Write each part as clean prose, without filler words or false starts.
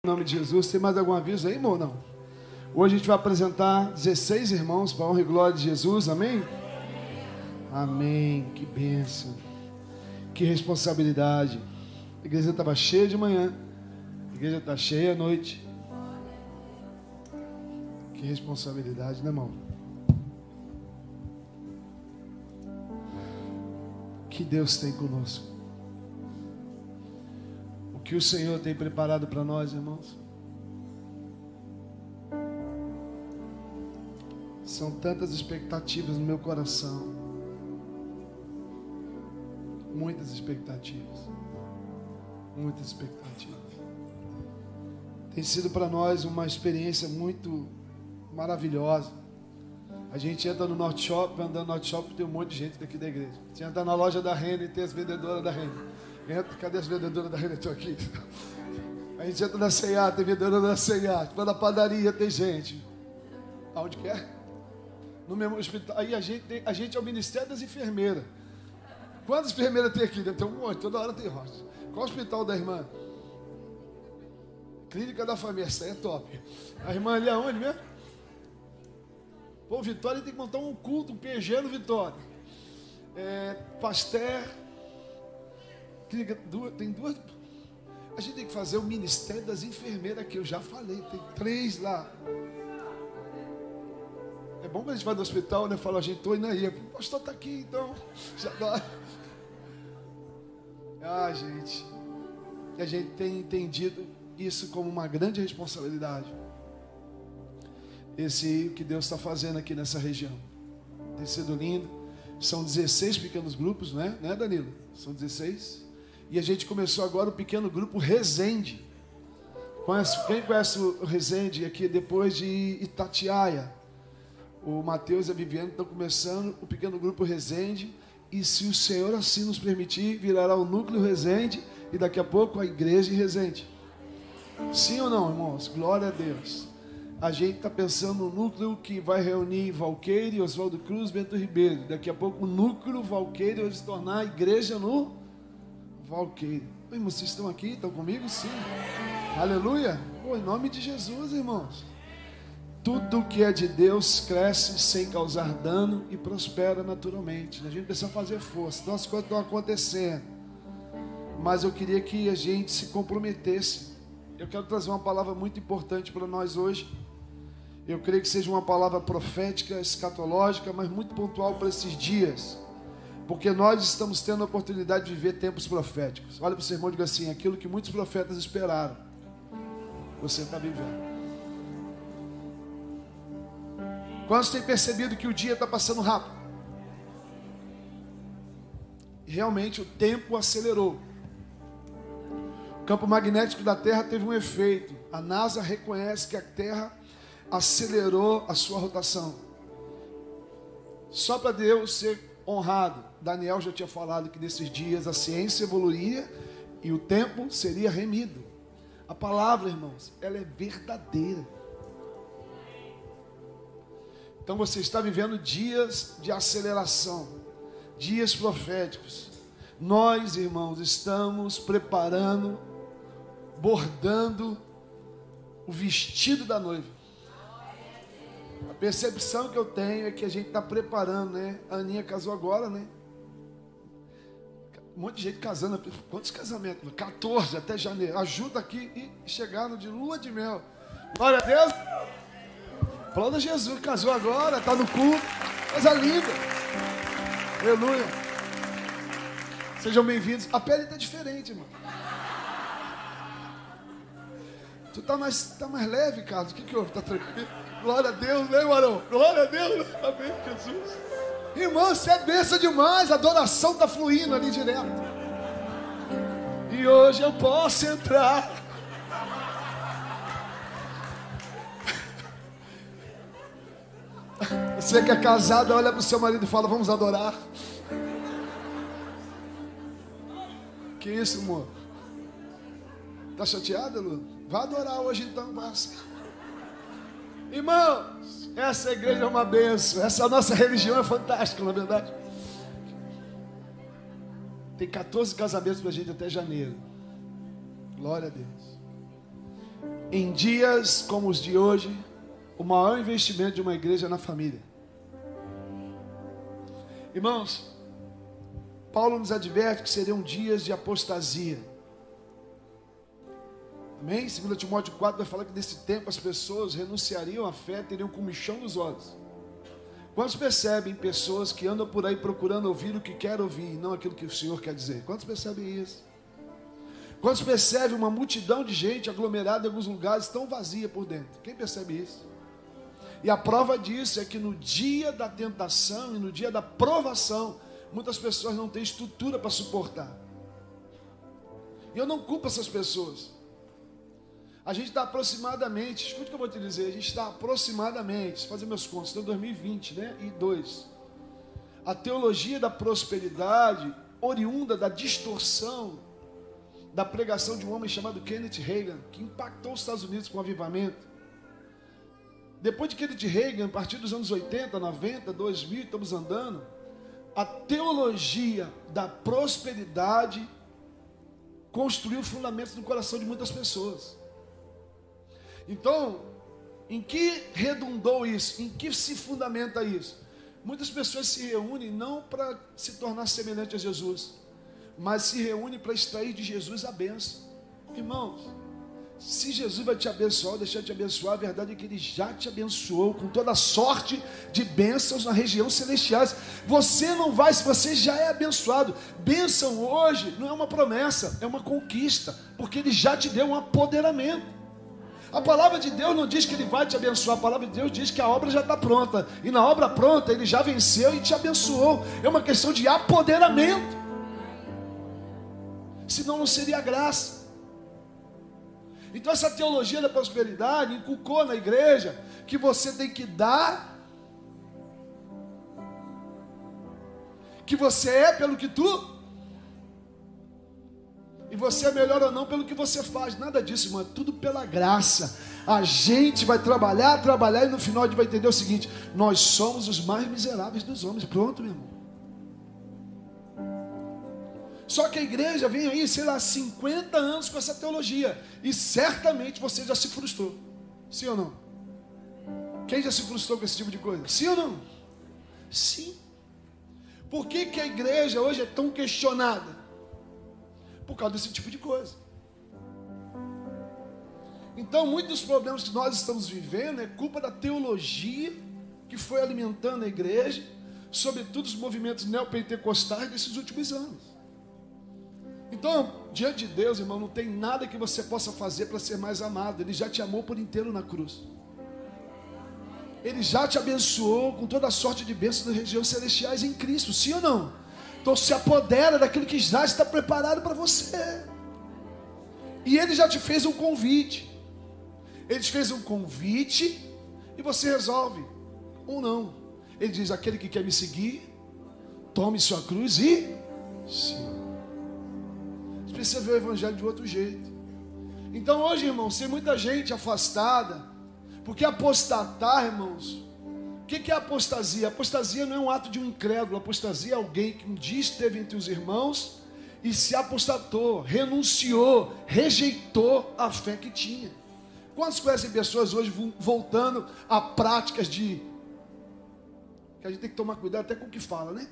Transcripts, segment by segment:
Em nome de Jesus. Tem mais algum aviso aí, irmão? Não. Hoje a gente vai apresentar 16 irmãos para a honra e glória de Jesus. Amém? Amém. Que bênção. Que responsabilidade. A igreja estava cheia de manhã. A igreja está cheia à noite. Que responsabilidade, né, irmão? Que Deus tem conosco. O que o Senhor tem preparado para nós, irmãos? São tantas expectativas no meu coração. Muitas expectativas. Muitas expectativas. Tem sido para nós uma experiência muito maravilhosa. A gente entra no Norte Shopping, andando no Norte Shopping, tem um monte de gente daqui da igreja. A gente entra na loja da Renner e tem as vendedoras da Renner. Entra, cadê as vendedoras da Renner? Estou aqui. A gente entra na C&A, tem vendedora da C&A. Vai na padaria, tem gente. Aonde quer? No mesmo hospital. Aí a gente é o Ministério das Enfermeiras. Quantas enfermeiras tem aqui? Deve ter um monte, toda hora tem rocha. Qual o hospital da irmã? Clínica da Família, essa aí é top. A irmã ali aonde mesmo? Pô, Vitória tem que montar um culto, um PG no Vitória. Pasteur. Clínica, tem duas. A gente tem que fazer o Ministério das Enfermeiras aqui, eu já falei, tem 3 lá. É bom que a gente vai no hospital, né? Fala, a gente tô indo aí. O pastor está aqui, então. Já dá. Gente. E a gente tem entendido isso como uma grande responsabilidade. O que Deus está fazendo aqui nessa região. Tem sido lindo. São 16 pequenos grupos, né, Danilo? São 16. E a gente começou agora o pequeno grupo Resende. Quem conhece o Resende aqui depois de Itatiaia? O Mateus e a Viviane estão começando o pequeno grupo Resende. E se o Senhor assim nos permitir, virará o núcleo Resende. E daqui a pouco a igreja Resende. Sim ou não, irmãos? Glória a Deus. A gente está pensando no núcleo que vai reunir Valqueire, Oswaldo Cruz, Bento Ribeiro. Daqui a pouco o núcleo Valqueire vai se tornar a igreja no Valqueire. Irmãos, vocês estão aqui? Estão comigo? Sim. Aleluia. Em nome de Jesus, irmãos. Tudo que é de Deus cresce sem causar dano e prospera naturalmente. A gente precisa fazer força. Então as coisas estão acontecendo. Mas eu queria que a gente se comprometesse. Eu quero trazer uma palavra muito importante para nós hoje. Eu creio que seja uma palavra profética, escatológica, mas muito pontual para esses dias. Porque nós estamos tendo a oportunidade de viver tempos proféticos. Olha para o seu irmão e diga assim: aquilo que muitos profetas esperaram, você está vivendo. Quantos têm percebido que o dia está passando rápido? Realmente o tempo acelerou. O campo magnético da Terra teve um efeito. A NASA reconhece que a Terra acelerou a sua rotação. Só para Deus ser honrado. Daniel já tinha falado que nesses dias a ciência evoluiria e o tempo seria remido. A palavra, irmãos, ela é verdadeira. Então você está vivendo dias de aceleração, dias proféticos. Nós, irmãos, estamos preparando, bordando o vestido da noiva. A percepção que eu tenho é que a gente está preparando, né? A Aninha casou agora, né? Um monte de gente casando. Quantos casamentos? 14 até janeiro. Ajuda aqui e chegaram de lua de mel. Glória a Deus. Aplauda Jesus, casou agora, está no culto. Coisa linda. Aleluia. Sejam bem-vindos. A pele está diferente, irmão. Tu está mais leve, Carlos. O que houve? Está tranquilo? Glória a Deus, né, varão? Glória a Deus. Amém, Jesus. Irmão, você é bênção demais. A adoração está fluindo ali direto. E hoje eu posso entrar. Você que é casado, olha para o seu marido e fala: vamos adorar. Que isso, amor? Tá chateada, Lu? Vai adorar hoje então, passa. Irmãos, essa igreja é uma bênção. Essa nossa religião é fantástica, na verdade. Tem 14 casamentos para a gente até janeiro. Glória a Deus. Em dias como os de hoje, o maior investimento de uma igreja é na família. Irmãos, Paulo nos adverte que seriam dias de apostasia. Amém? 2 Timóteo 4 vai falar que nesse tempo as pessoas renunciariam à fé, teriam comichão nos olhos. Quantos percebem pessoas que andam por aí procurando ouvir o que quer ouvir, não aquilo que o Senhor quer dizer? Quantos percebem isso? Quantos percebem uma multidão de gente aglomerada em alguns lugares tão vazia por dentro? Quem percebe isso? E a prova disso é que no dia da tentação e no dia da provação, muitas pessoas não têm estrutura para suportar. E eu não culpo essas pessoas. A gente está aproximadamente, escute o que eu vou te dizer, a gente está aproximadamente, fazer meus contos, estou em 2020, né? E 2. A teologia da prosperidade, oriunda da distorção da pregação de um homem chamado Kenneth Hagin, que impactou os Estados Unidos com o avivamento. Depois de Kenneth Hagin, a partir dos anos 80, 90, 2000, estamos andando, a teologia da prosperidade construiu fundamentos no coração de muitas pessoas. Então, em que redundou isso? Em que se fundamenta isso? Muitas pessoas se reúnem não para se tornar semelhante a Jesus, mas se reúnem para extrair de Jesus a bênção. Irmãos, se Jesus vai te abençoar ou deixar de te abençoar, a verdade é que Ele já te abençoou com toda a sorte de bênçãos na região celestiais. Você não vai, se você já é abençoado. Bênção hoje não é uma promessa, é uma conquista, porque Ele já te deu um apoderamento. A palavra de Deus não diz que Ele vai te abençoar, a palavra de Deus diz que a obra já está pronta, e na obra pronta Ele já venceu e te abençoou. É uma questão de apoderamento, senão não seria graça. Então essa teologia da prosperidade inculcou na igreja que você tem que dar, que você é pelo que tu, e você é melhor ou não pelo que você faz. Nada disso, irmão, é tudo pela graça. A gente vai trabalhar e no final a gente vai entender o seguinte: nós somos os mais miseráveis dos homens. Pronto, meu irmão. Só que a igreja vem aí, sei lá, 50 anos com essa teologia, e certamente você já se frustrou. Sim ou não? Quem já se frustrou com esse tipo de coisa? Sim ou não? Sim. Por que que a igreja hoje é tão questionada? Por causa desse tipo de coisa. Então, muitos dos problemas que nós estamos vivendo é culpa da teologia que foi alimentando a igreja, sobretudo os movimentos neopentecostais desses últimos anos. Então, diante de Deus, irmão, não tem nada que você possa fazer para ser mais amado. Ele já te amou por inteiro na cruz. Ele já te abençoou com toda a sorte de bênçãos das regiões celestiais em Cristo. Sim ou não? Então se apodera daquilo que já está preparado para você. E Ele já te fez um convite. Ele te fez um convite e você resolve ou não. Ele diz: aquele que quer me seguir, tome sua cruz e siga. Você precisa ver o evangelho de outro jeito. Então hoje, irmãos, tem muita gente afastada, porque apostatar, irmãos, o que é apostasia? Apostasia não é um ato de um incrédulo. Apostasia é alguém que um dia esteve entre os irmãos e se apostatou, renunciou, rejeitou a fé que tinha. Quantos conhecem pessoas hoje voltando a práticas de... que a gente tem que tomar cuidado até com o que fala, né?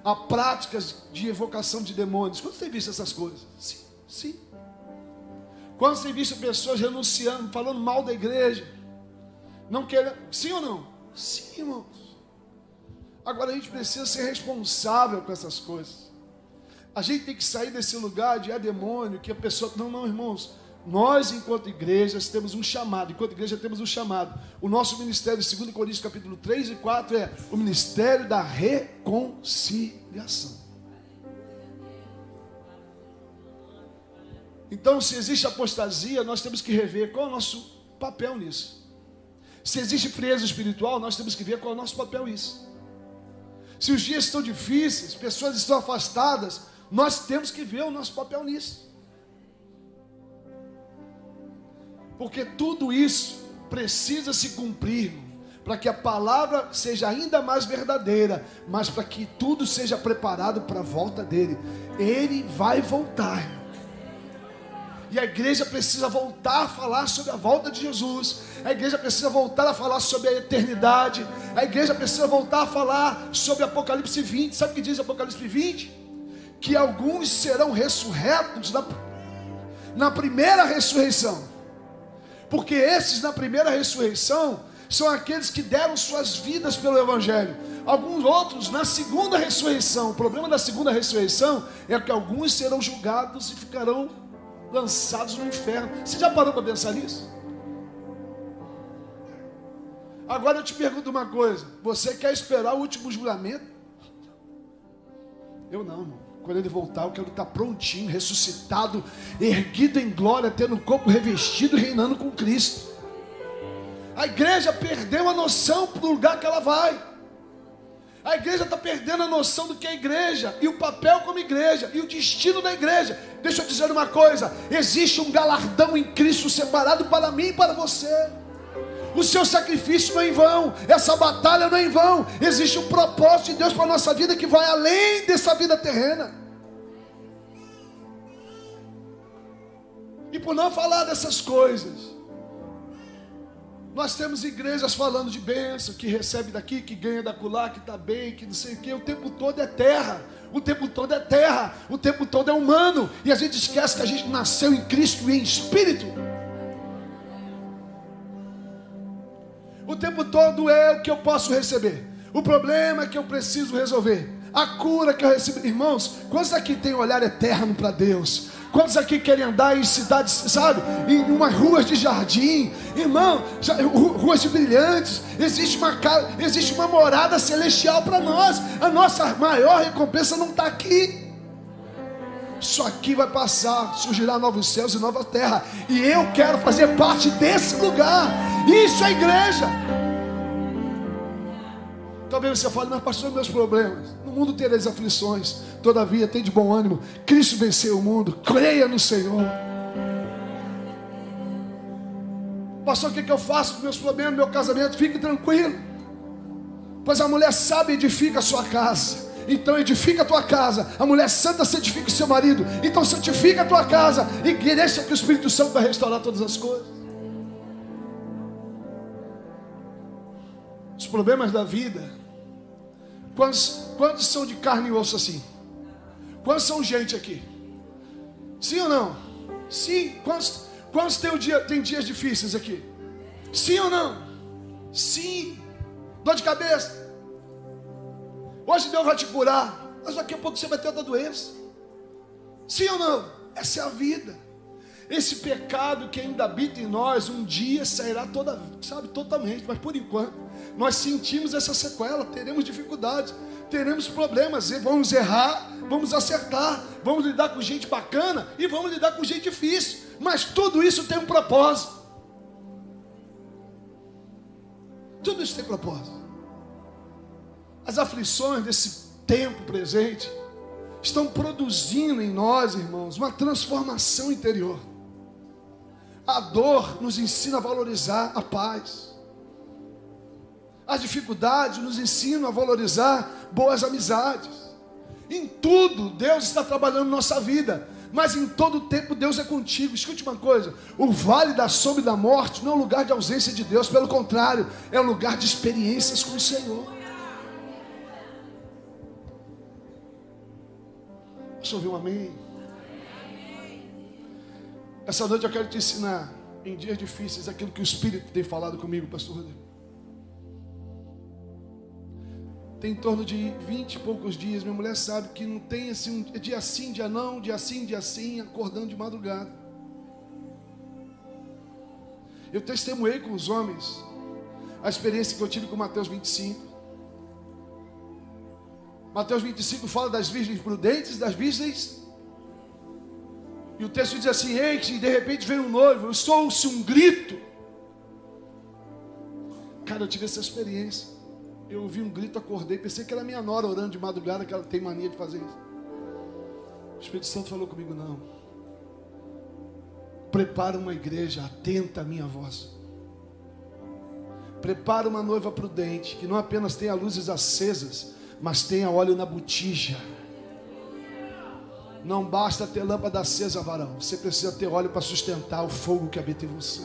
A práticas de evocação de demônios. Quantos têm visto essas coisas? Sim, sim. Quantos têm visto pessoas renunciando, falando mal da igreja? Não querendo... Sim ou não? Sim, irmãos. Agora a gente precisa ser responsável com essas coisas. A gente tem que sair desse lugar de demônio, que a pessoa... Não, irmãos. Nós, enquanto igrejas, temos um chamado. Enquanto igreja, temos um chamado. O nosso ministério, 2 Coríntios capítulo 3 e 4, é o ministério da reconciliação. Então, se existe apostasia, nós temos que rever qual é o nosso papel nisso. Se existe frieza espiritual, nós temos que ver qual é o nosso papel nisso. Se os dias estão difíceis, pessoas estão afastadas, nós temos que ver o nosso papel nisso. Porque tudo isso precisa se cumprir, para que a palavra seja ainda mais verdadeira, mas para que tudo seja preparado para a volta dele. Ele vai voltar. E a igreja precisa voltar a falar sobre a volta de Jesus. A igreja precisa voltar a falar sobre a eternidade. A igreja precisa voltar a falar sobre Apocalipse 20. Sabe o que diz Apocalipse 20? Que alguns serão ressurretos na primeira ressurreição. Porque esses na primeira ressurreição são aqueles que deram suas vidas pelo Evangelho. Alguns outros na segunda ressurreição. O problema da segunda ressurreição é que alguns serão julgados e ficarão lançados no inferno. Você já parou para pensar nisso? Agora eu te pergunto uma coisa: você quer esperar o último julgamento? Eu não, irmão. Quando ele voltar, eu quero estar prontinho, ressuscitado, erguido em glória, tendo o corpo revestido e reinando com Cristo. A igreja perdeu a noção do lugar que ela vai. A igreja está perdendo a noção do que é igreja, e o papel como igreja, e o destino da igreja. Deixa eu dizer uma coisa: existe um galardão em Cristo separado para mim e para você. O seu sacrifício não é em vão, essa batalha não é em vão. Existe um propósito de Deus para a nossa vida que vai além dessa vida terrena. E por não falar dessas coisas, nós temos igrejas falando de bênção, que recebe daqui, que ganha da acolá, que está bem, que não sei o quê. O tempo todo é terra, o tempo todo é terra, o tempo todo é humano. E a gente esquece que a gente nasceu em Cristo e em Espírito. O tempo todo é o que eu posso receber, o problema que eu preciso resolver, a cura que eu recebo. Irmãos, quantos aqui têm um olhar eterno para Deus? Quantos aqui querem andar em cidades, sabe, em umas ruas de jardim, irmão, ruas de brilhantes? Existe uma morada celestial para nós. A nossa maior recompensa não está aqui. Isso aqui vai passar, surgirá novos céus e nova terra, e eu quero fazer parte desse lugar. Isso é igreja. Talvez você fale: mas pastor, meus problemas, no mundo tereis aflições, todavia tem de bom ânimo, Cristo venceu o mundo, creia no Senhor. Pastor, o que eu faço com meus problemas, meu casamento? Fique tranquilo, pois a mulher sábia edifica a sua casa. Então edifica a tua casa. A mulher santa santifica o seu marido. Então santifica a tua casa e deixa que o Espírito Santo vai restaurar todas as coisas. Os problemas da vida, quantos são de carne e osso assim? Quantos são gente aqui? Sim ou não? Sim. Quantos tem dias difíceis aqui? Sim ou não? Sim. Dor de cabeça? Hoje Deus vai te curar, mas daqui a pouco você vai ter outra doença. Sim ou não? Essa é a vida. Esse pecado que ainda habita em nós, um dia sairá totalmente. Mas por enquanto, nós sentimos essa sequela, teremos dificuldades, teremos problemas, vamos errar, vamos acertar, vamos lidar com gente bacana e vamos lidar com gente difícil. Mas tudo isso tem um propósito. Tudo isso tem propósito. As aflições desse tempo presente estão produzindo em nós, irmãos, uma transformação interior. A dor nos ensina a valorizar a paz. As dificuldades nos ensinam a valorizar boas amizades. Em tudo Deus está trabalhando na nossa vida, mas em todo tempo Deus é contigo. Escute uma coisa: o vale da sombra e da morte não é um lugar de ausência de Deus, pelo contrário, é um lugar de experiências com o Senhor. Deixa eu ouvir um amém. Essa noite eu quero te ensinar, em dias difíceis, aquilo que o Espírito tem falado comigo, pastor Rodrigo. Tem em torno de 20 e poucos dias, minha mulher sabe que não tem assim, dia sim, dia não, dia sim, dia sim, acordando de madrugada. Eu testemunhei com os homens a experiência que eu tive com Mateus 25. Mateus 25 fala das virgens prudentes, das virgens. E o texto diz assim: eis, e de repente veio um noivo, soou-se um grito. Cara, eu tive essa experiência. Eu ouvi um grito, acordei, pensei que era minha nora orando de madrugada, que ela tem mania de fazer isso. O Espírito Santo falou comigo: não. Prepara uma igreja atenta à minha voz. Prepara uma noiva prudente, que não apenas tenha luzes acesas, mas tenha óleo na botija. Não basta ter lâmpada acesa, varão. Você precisa ter óleo para sustentar o fogo que habita em você.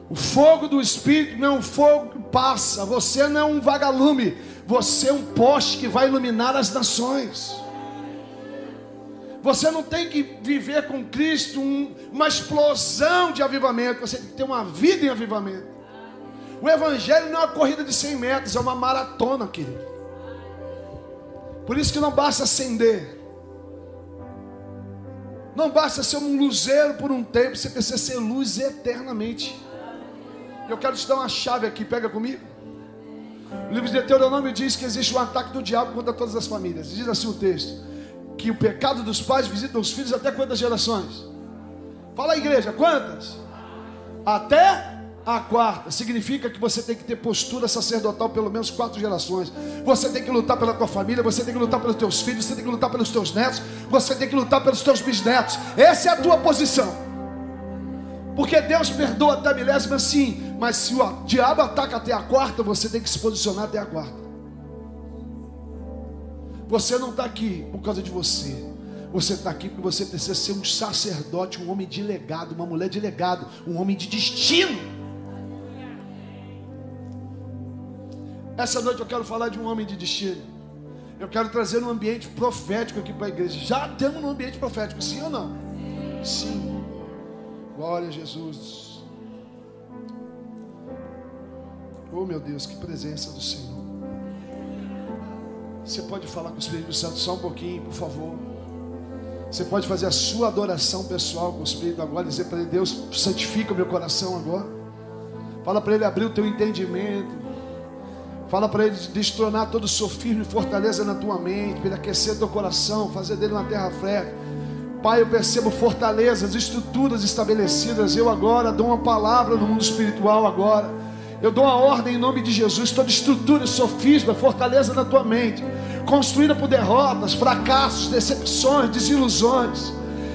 O fogo do Espírito não é um fogo que passa. Você não é um vagalume. Você é um poste que vai iluminar as nações. Você não tem que viver com Cristo uma explosão de avivamento. Você tem que ter uma vida em avivamento. O Evangelho não é uma corrida de 100 metros, é uma maratona, querido. Por isso que não basta acender. Não basta ser um luzeiro por um tempo. Você precisa ser luz eternamente. Eu quero te dar uma chave aqui, pega comigo. O livro de Deuteronômio diz que existe um ataque do diabo contra todas as famílias. Diz assim o texto: que o pecado dos pais visita os filhos até quantas gerações? Fala aí, igreja, quantas? Até a quarta. Significa que você tem que ter postura sacerdotal pelo menos 4 gerações. Você tem que lutar pela tua família, você tem que lutar pelos teus filhos, você tem que lutar pelos teus netos, você tem que lutar pelos teus bisnetos. Essa é a tua posição. Porque Deus perdoa até a milésima, sim, mas se o diabo ataca até a quarta, você tem que se posicionar até a quarta. Você não está aqui por causa de você. Você está aqui porque você precisa ser um sacerdote, um homem de legado, uma mulher de legado, um homem de destino. Essa noite eu quero falar de um homem de destino. Eu quero trazer um ambiente profético aqui para a igreja. Já temos um ambiente profético, sim ou não? Sim. Glória a Jesus. Oh meu Deus, que presença do Senhor. Você pode falar com o Espírito Santo só um pouquinho, por favor. Você pode fazer a sua adoração pessoal com o Espírito agora, dizer para ele: Deus, santifica o meu coração agora. Fala para ele abrir o teu entendimento. Fala para ele destronar todo o sofisma e fortaleza na tua mente, para ele aquecer teu coração, fazer dele uma terra fértil. Pai, eu percebo fortalezas, estruturas estabelecidas. Eu agora dou uma palavra no mundo espiritual agora. Eu dou uma ordem em nome de Jesus. Toda estrutura, sofisma, fortaleza na tua mente, construída por derrotas, fracassos, decepções, desilusões,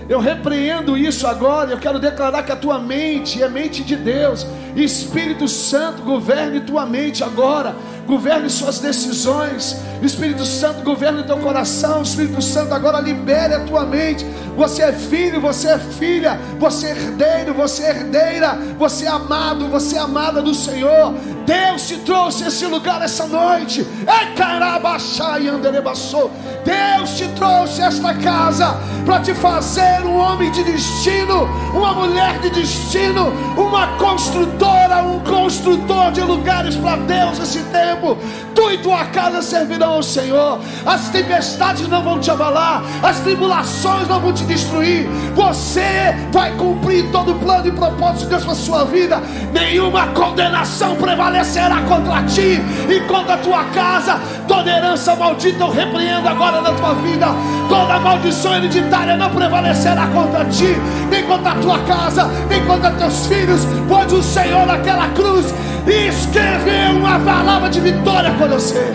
eu repreendo isso agora. Eu quero declarar que a tua mente é mente de Deus. Espírito Santo, governe tua mente agora. Governe suas decisões. Espírito Santo, governe teu coração. Espírito Santo, agora libere a tua mente. Você é filho, você é filha, você é herdeiro, você é herdeira, você é amado, você é amada do Senhor. Deus te trouxe a esse lugar essa noite. Deus te trouxe a esta casa para te fazer um homem de destino, uma mulher de destino, uma construtora, um construtor de lugares para Deus esse tempo. Tu e tua casa servirão ao Senhor. As tempestades não vão te abalar, as tribulações não vão te destruir. Você vai cumprir todo o plano e propósito de Deus para a sua vida. Nenhuma condenação prevalecerá contra ti e contra a tua casa. Toda herança maldita eu repreendo agora na tua vida. Toda maldição hereditária não prevalecerá contra ti, nem contra a tua casa, nem contra teus filhos, pois o Senhor naquela cruz escreveu uma palavra de vitória por você.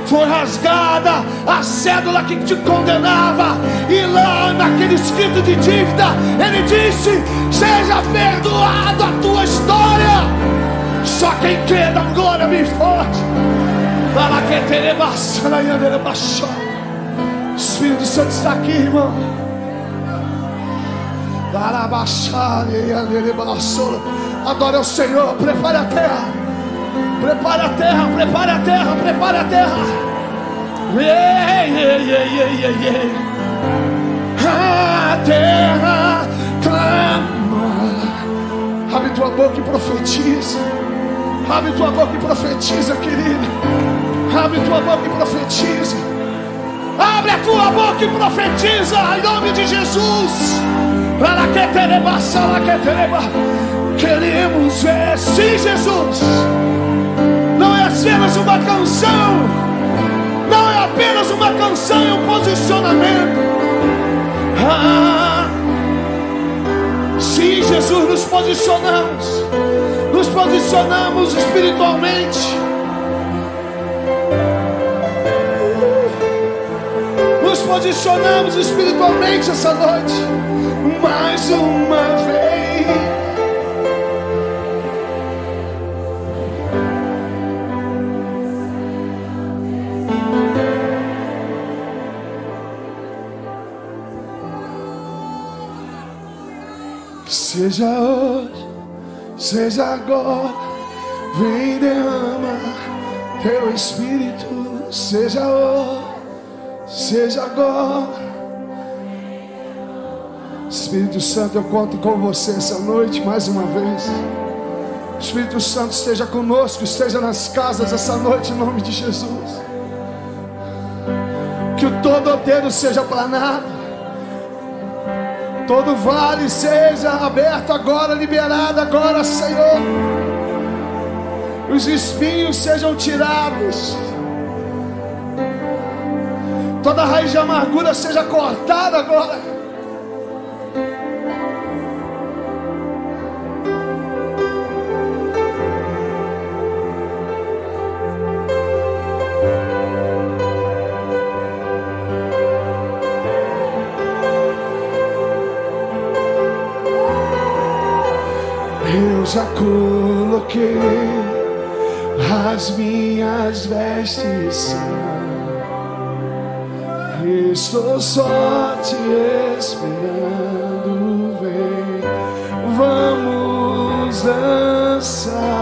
Foi rasgada a cédula que te condenava, e lá naquele escrito de dívida ele disse: seja perdoado a tua história. Só quem crê dá glória bem forte. Espírito Santo está aqui, irmão. Adore ao Senhor. Prepare a terra. Prepare a terra, prepare a terra, prepare a terra. A terra clama. Abre tua boca e profetiza. Abre tua boca e profetiza, querido. Abre tua boca e profetiza. Abre a tua boca e profetiza em nome de Jesus. Queremos ver, sim, Jesus. Não é apenas uma canção, não é apenas uma canção, é um posicionamento. Sim, Jesus, nos posicionamos espiritualmente. Nos posicionamos espiritualmente essa noite, mais uma vez. Seja hoje, seja agora, vem derrama teu Espírito. Seja hoje, seja agora. Espírito Santo, eu conto com você essa noite mais uma vez. Espírito Santo, esteja conosco, esteja nas casas essa noite, em nome de Jesus. Que o todo outeiro seja planado, todo vale seja aberto agora, liberado agora, Senhor. Os espinhos sejam tirados, toda raiz de amargura seja cortada agora. Eu já coloquei as minhas vestes, estou só te esperando, vem, vamos dançar.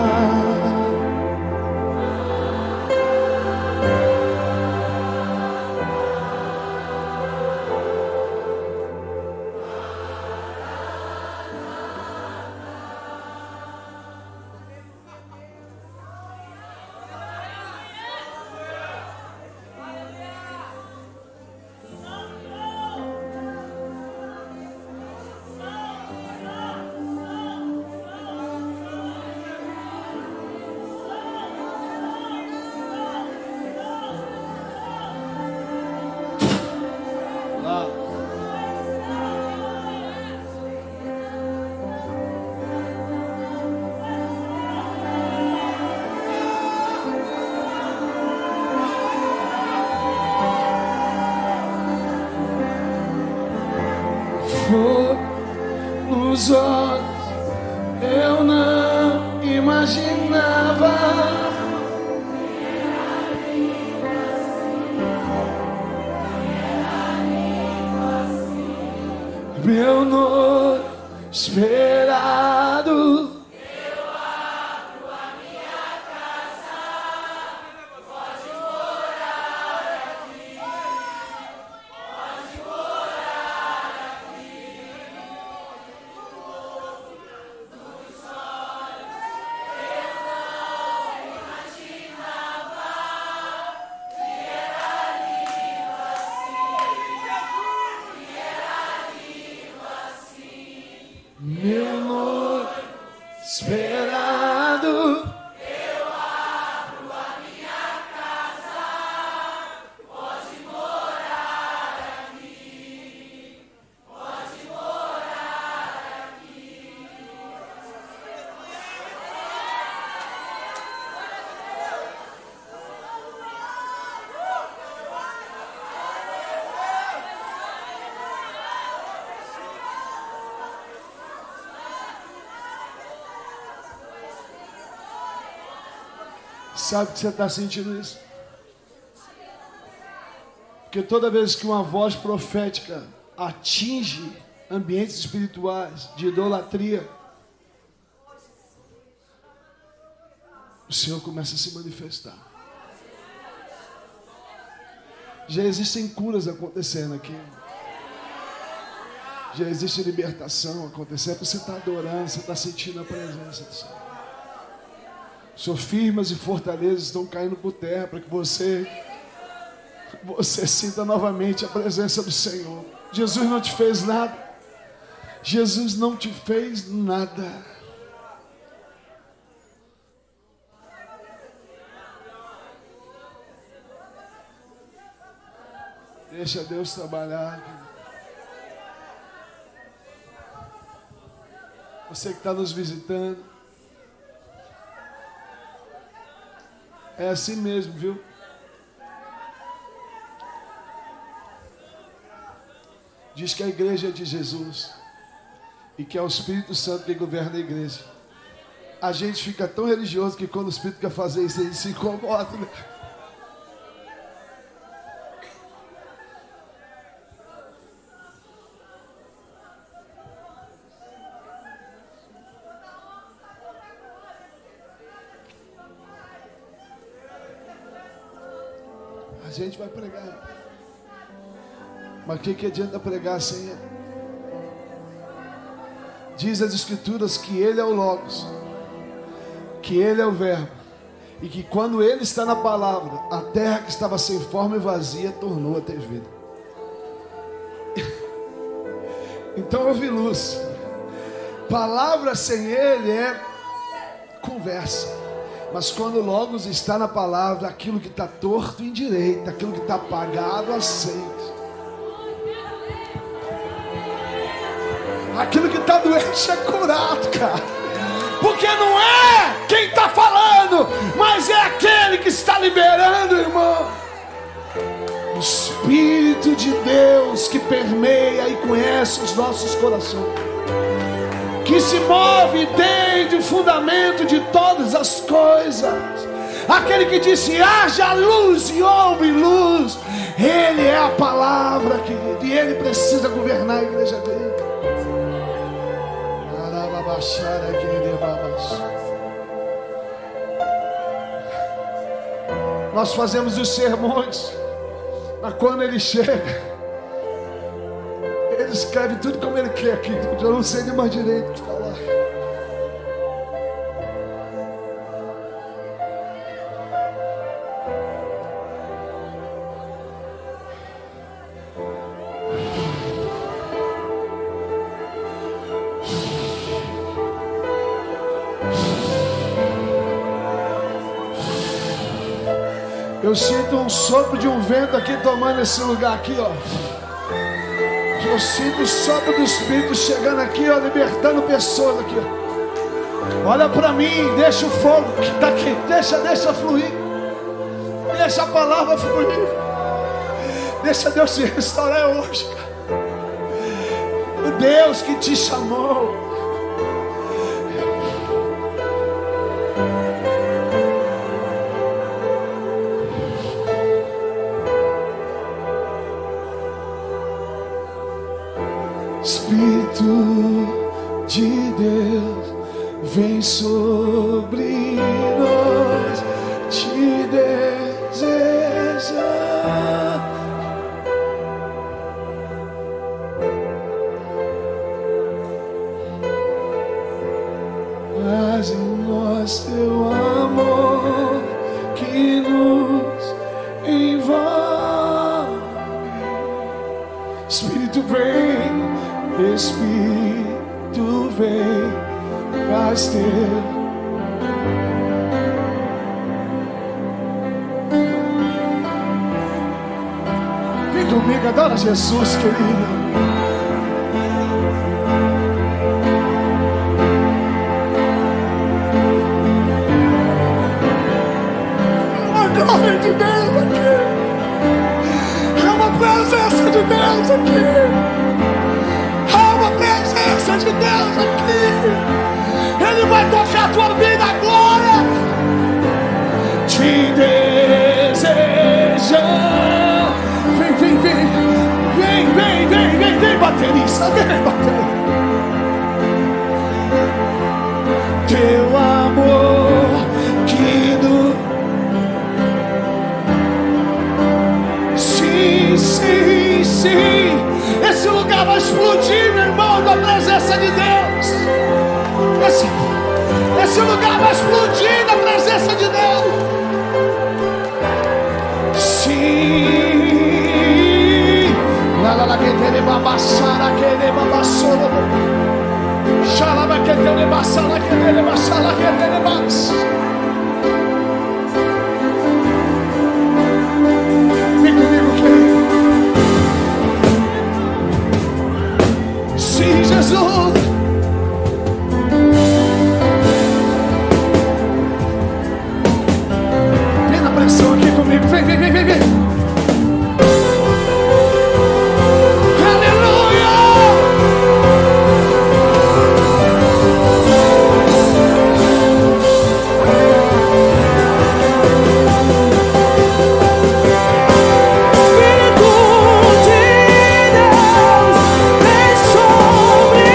Nos olhos eu não imaginava meu noivo esperado. Meu noivo esperado, eu abro a minha casa, pode morar aqui, pode morar aqui. Sabe que você está sentindo isso? Porque toda vez que uma voz profética atinge ambientes espirituais de idolatria, o Senhor começa a se manifestar. Já existem curas acontecendo aqui. Já existe libertação acontecendo. Você está adorando, você está sentindo a presença do Senhor. Sofismas e fortalezas estão caindo por terra para que você sinta novamente a presença do Senhor. Jesus não te fez nada. Jesus não te fez nada. Deixa Deus trabalhar. Você que está nos visitando, é assim mesmo, viu? Diz que a igreja é de Jesus e que é o Espírito Santo que governa a igreja. A gente fica tão religioso que quando o Espírito quer fazer isso, ele se incomoda, né? A gente vai pregar. Mas o que adianta pregar sem Ele? Diz as Escrituras que Ele é o Logos, que Ele é o Verbo, e que quando Ele está na palavra, a terra que estava sem forma e vazia tornou a ter vida. Então houve luz. Palavra sem Ele é conversa. Mas quando Logos está na palavra, aquilo que está torto endireita, aquilo que está apagado aceita. Aquilo que está doente é curado, cara. Porque não é quem está falando, mas é aquele que está liberando, irmão. O Espírito de Deus que permeia e conhece os nossos corações, que se move desde o fundamento de todas as coisas. Aquele que disse: haja luz e houve luz. Ele é a palavra, querido, e Ele precisa governar a igreja dele. Nós fazemos os sermões, mas quando Ele chega, Ele escreve tudo como Ele quer aqui. Eu não sei nem mais direito o que falar. Eu sinto um sopro de um vento aqui tomando esse lugar aqui, ó. Eu sinto o sopro do Espírito chegando aqui, ó, libertando pessoas aqui, ó. Olha para mim, deixa o fogo que está aqui, deixa fluir. Deixa a palavra fluir. Deixa Deus te restaurar hoje, cara. O Deus que te chamou. Espírito de Deus, vem sobre nós, te deseja. Mas em nós teu amor que nos envolve. Espírito vem. Espírito vem, traz teu. Vem comigo, adora Jesus, querido. É uma glória de Deus aqui. É uma presença de Deus aqui. De Deus aqui. Ele vai tocar a tua vida agora. Te deseja. Vem, baterista, vem, baterista. Teu amor que do... Sim. Esse lugar vai explodir, meu irmão, da presença de Deus. Esse lugar vai explodir da presença de Deus. Sim. Lá que ele babassara, que ele babassou. Xalaba que ele babassara, que ele babassara, que ele babassara. Vem comigo, querido. Sim, Jesus. Vem na pressão aqui comigo. Vem. Espírito de Deus, vem sobre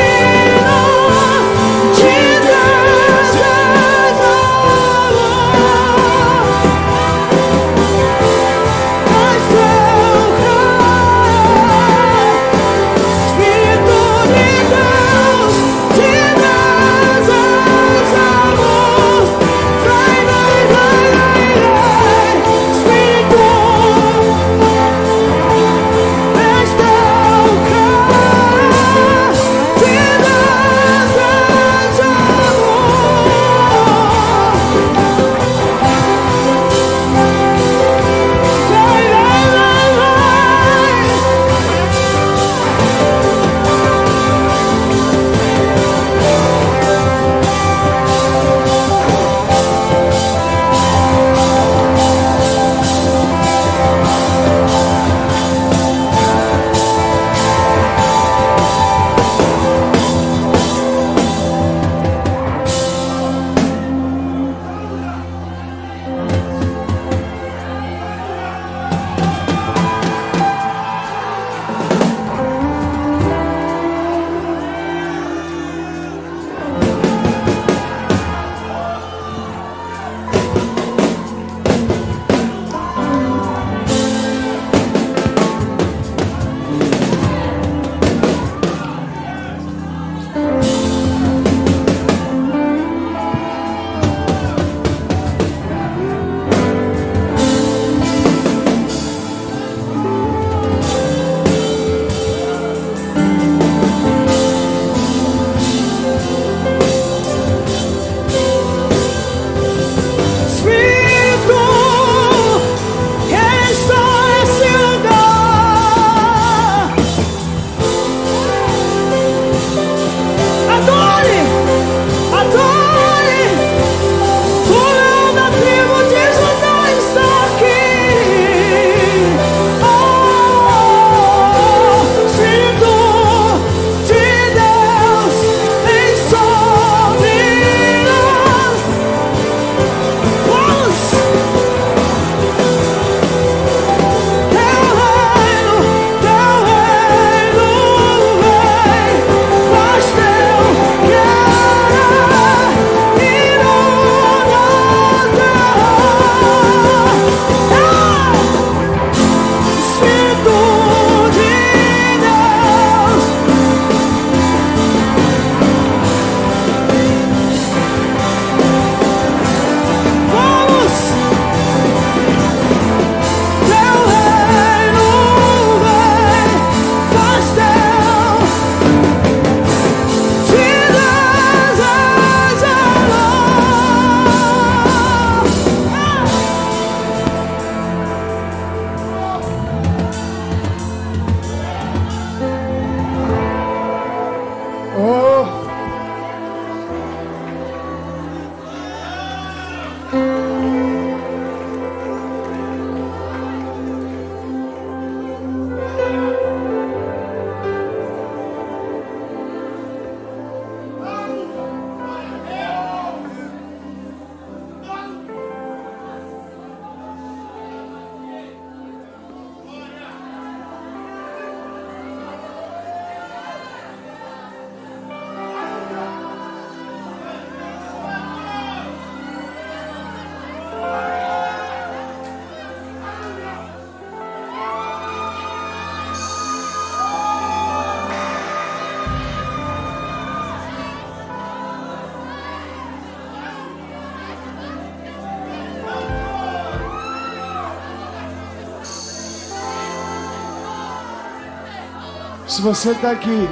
Se você está aqui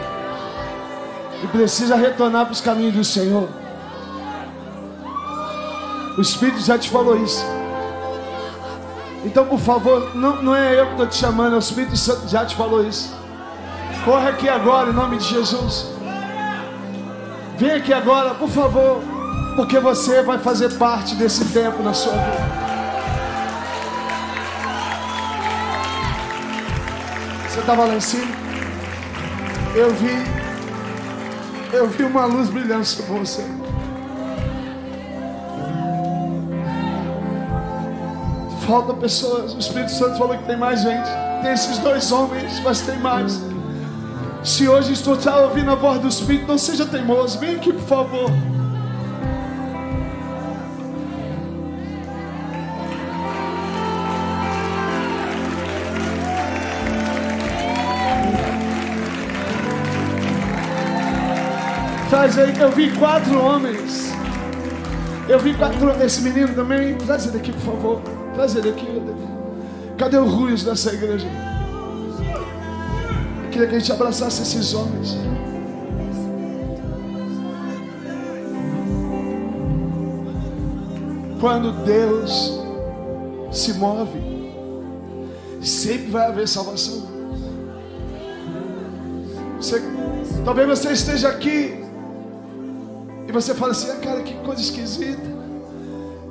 e precisa retornar para os caminhos do Senhor, o Espírito já te falou isso. Então, por favor, não é eu que estou te chamando, é o Espírito Santo já te falou isso. Corre aqui agora, em nome de Jesus. Vem aqui agora, por favor, porque você vai fazer parte desse tempo na sua vida. Você estava lá em cima? Eu vi uma luz brilhando sobre você. Faltam pessoas. O Espírito Santo falou que tem mais gente. Tem esses 2 homens, mas tem mais. Se hoje estou ouvindo a voz do Espírito, não seja teimoso. Vem aqui, por favor. Traz aí, eu vi 4 homens. Eu vi 4. Esse menino também. Traz ele aqui, por favor. Traz ele aqui. Cadê o Ruiz dessa igreja? Eu queria que a gente abraçasse esses homens. Quando Deus se move, sempre vai haver salvação. Talvez você esteja aqui e você fala assim: cara, que coisa esquisita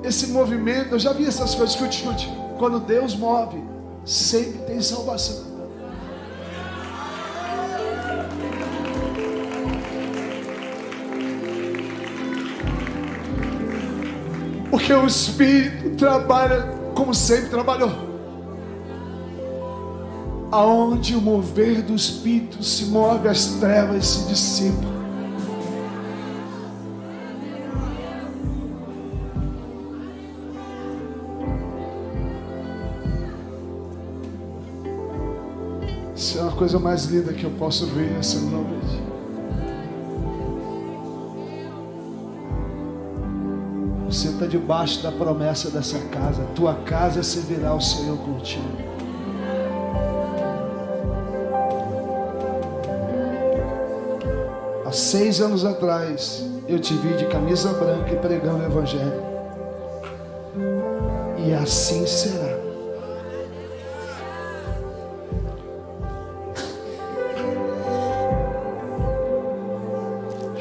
esse movimento. Eu já vi essas coisas. Escute. Quando Deus move, sempre tem salvação. Porque o Espírito trabalha como sempre trabalhou. Aonde o mover do Espírito se move, as trevas se dissipam. Isso é uma coisa mais linda que eu posso ver essa noite. Você está debaixo da promessa dessa casa. Tua casa servirá ao Senhor contigo. Há 6 anos atrás, eu te vi de camisa branca e pregando o Evangelho. E assim será.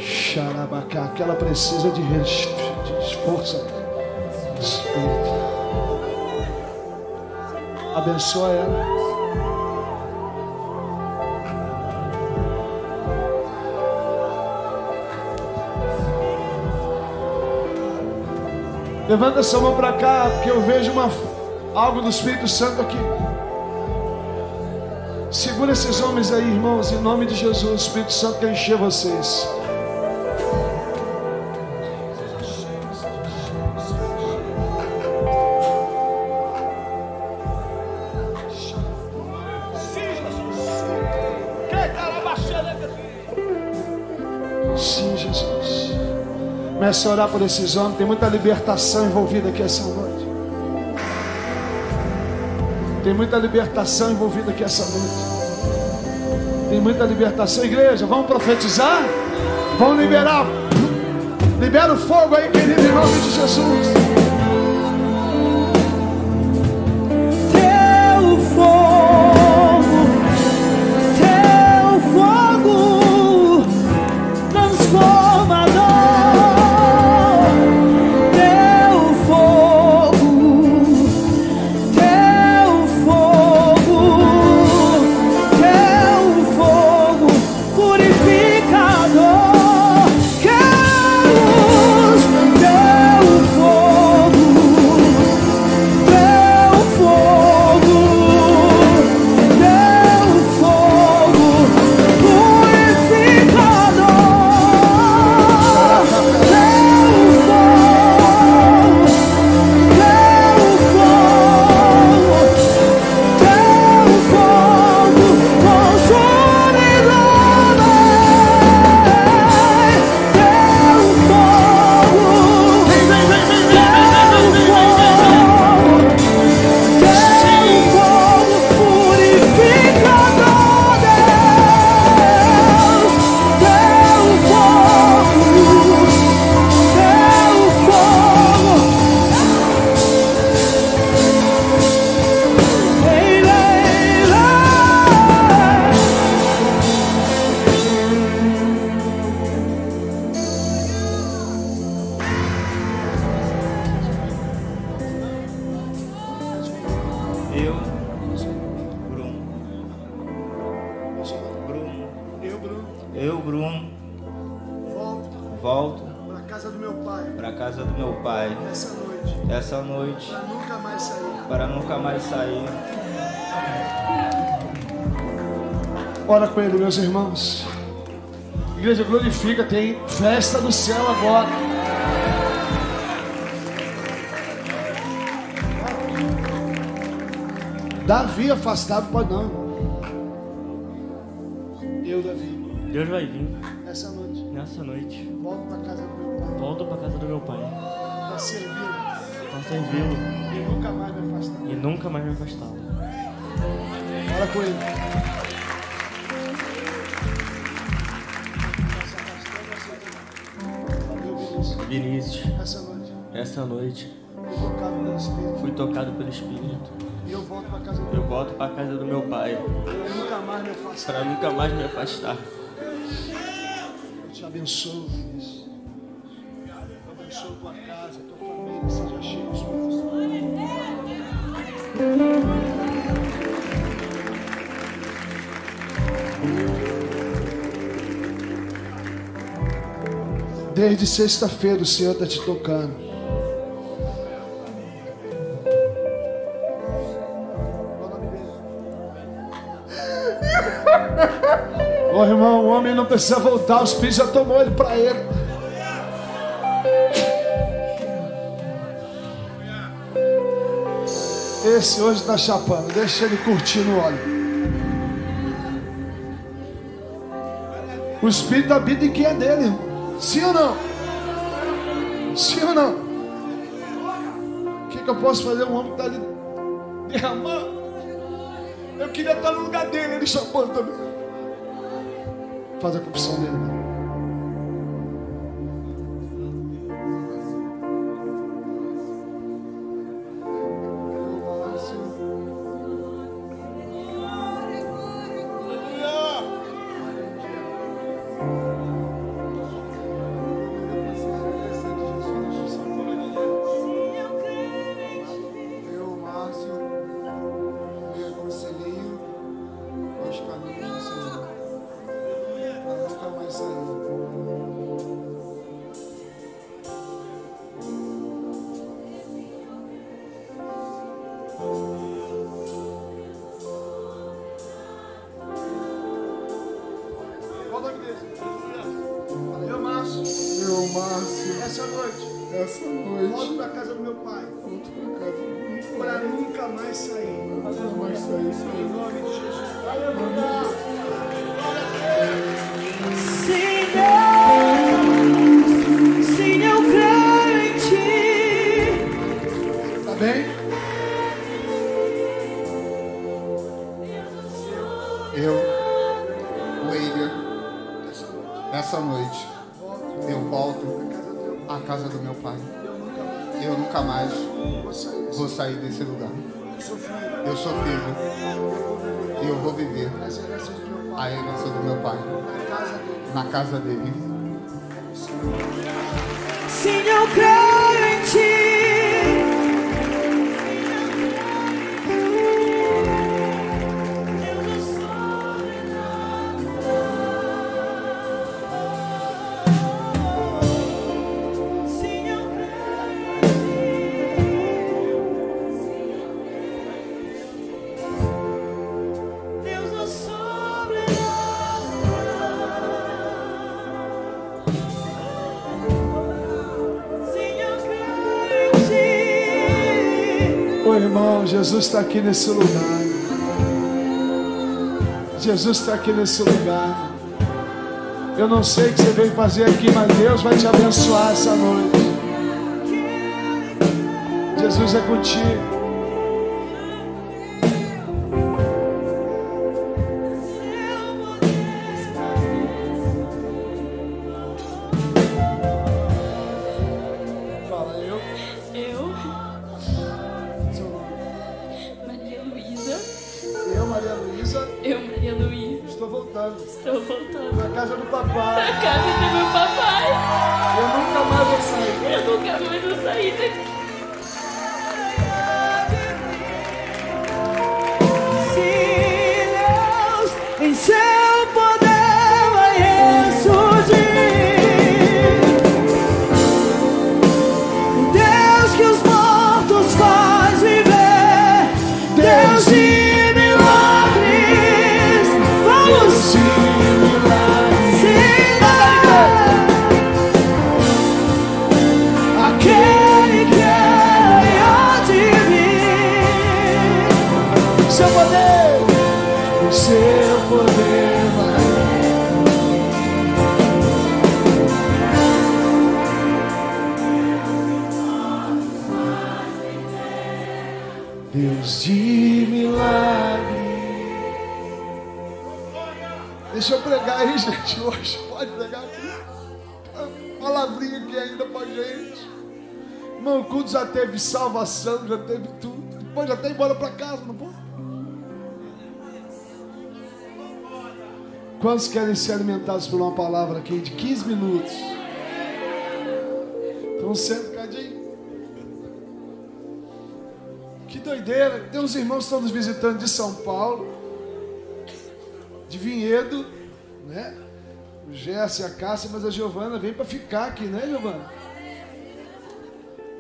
Xarabacá, que ela precisa de força. Espírito. Abençoa ela. Levanta essa mão para cá, porque eu vejo algo do Espírito Santo aqui. Segura esses homens aí, irmãos, em nome de Jesus. O Espírito Santo quer encher vocês. Sim, Jesus. Comece a orar por esses homens. Tem muita libertação envolvida aqui essa noite. Tem muita libertação envolvida aqui essa noite. Tem muita libertação. Igreja, vamos profetizar? Vamos liberar. Libera o fogo aí, querido, em nome de Jesus. para a casa do meu pai. Essa noite. Para nunca mais sair. Ora com ele, meus irmãos. Igreja, glorifica, tem festa do céu agora. Davi afastado, pode não. Eu, Davi. Deus vai vir. Nessa noite. Nessa noite. Volto para casa do meu pai. Volto para casa do meu pai. Para servi-lo. Para servi-lo. E nunca mais me afastar. E nunca mais me afastá-lo. Ora com ele. Vinícius, essa noite fui tocado pelo Espírito. E eu volto para casa do meu pai. Para nunca mais me afastar. Eu te abençoo, Vinícius. Eu abençoo tua casa, tua família, seja cheio de Espírito. Desde sexta-feira o Senhor está te tocando. Ô irmão, o homem não precisa voltar, o Espírito já tomou ele para ele. Esse hoje está chapando, deixa ele curtir no óleo. O Espírito habita em quem é dele, irmão. Sim ou não? Sim ou não? O que eu posso fazer? Um homem que está ali derramando. Eu queria estar no lugar dele, ele chapando também. Faz a confissão dele, mano. Essa noite. Volto para casa do meu pai. Volto para casa do meu pai. Para nunca mais sair. Nunca mais sair. Em nome de Jesus. Aleluia. Sim, eu creio em ti. Tá bem? Eu, Wader, essa noite, eu volto à casa do meu pai. Eu nunca mais vou sair desse lugar. Eu sou filho e eu vou viver a herança do meu pai na casa dele. Sim, eu creio em ti. Irmão, Jesus está aqui nesse lugar. Jesus está aqui nesse lugar. Eu não sei o que você veio fazer aqui, mas Deus vai te abençoar essa noite. Jesus é contigo. Estou voltando. Na casa do papai. Na casa do meu papai. Eu nunca mais vou sair. Eu nunca mais vou sair daqui. Se Deus em seu poder vai ressurgir, Deus de milagre. Deixa eu pregar aí, gente, hoje. Pode pregar aqui. Palavrinha aqui ainda pra gente. Irmão, o culto já teve salvação, já teve tudo. Pode até ir embora pra casa, não pode? Quantos querem ser alimentados por uma palavra aqui de 15 minutos? Então senta, cadinho. Que doideira. Tem uns irmãos que estão nos visitando de São Paulo, de Vinhedo, né? O Gerson e a Cássia, mas a Giovana vem para ficar aqui, né, Giovana?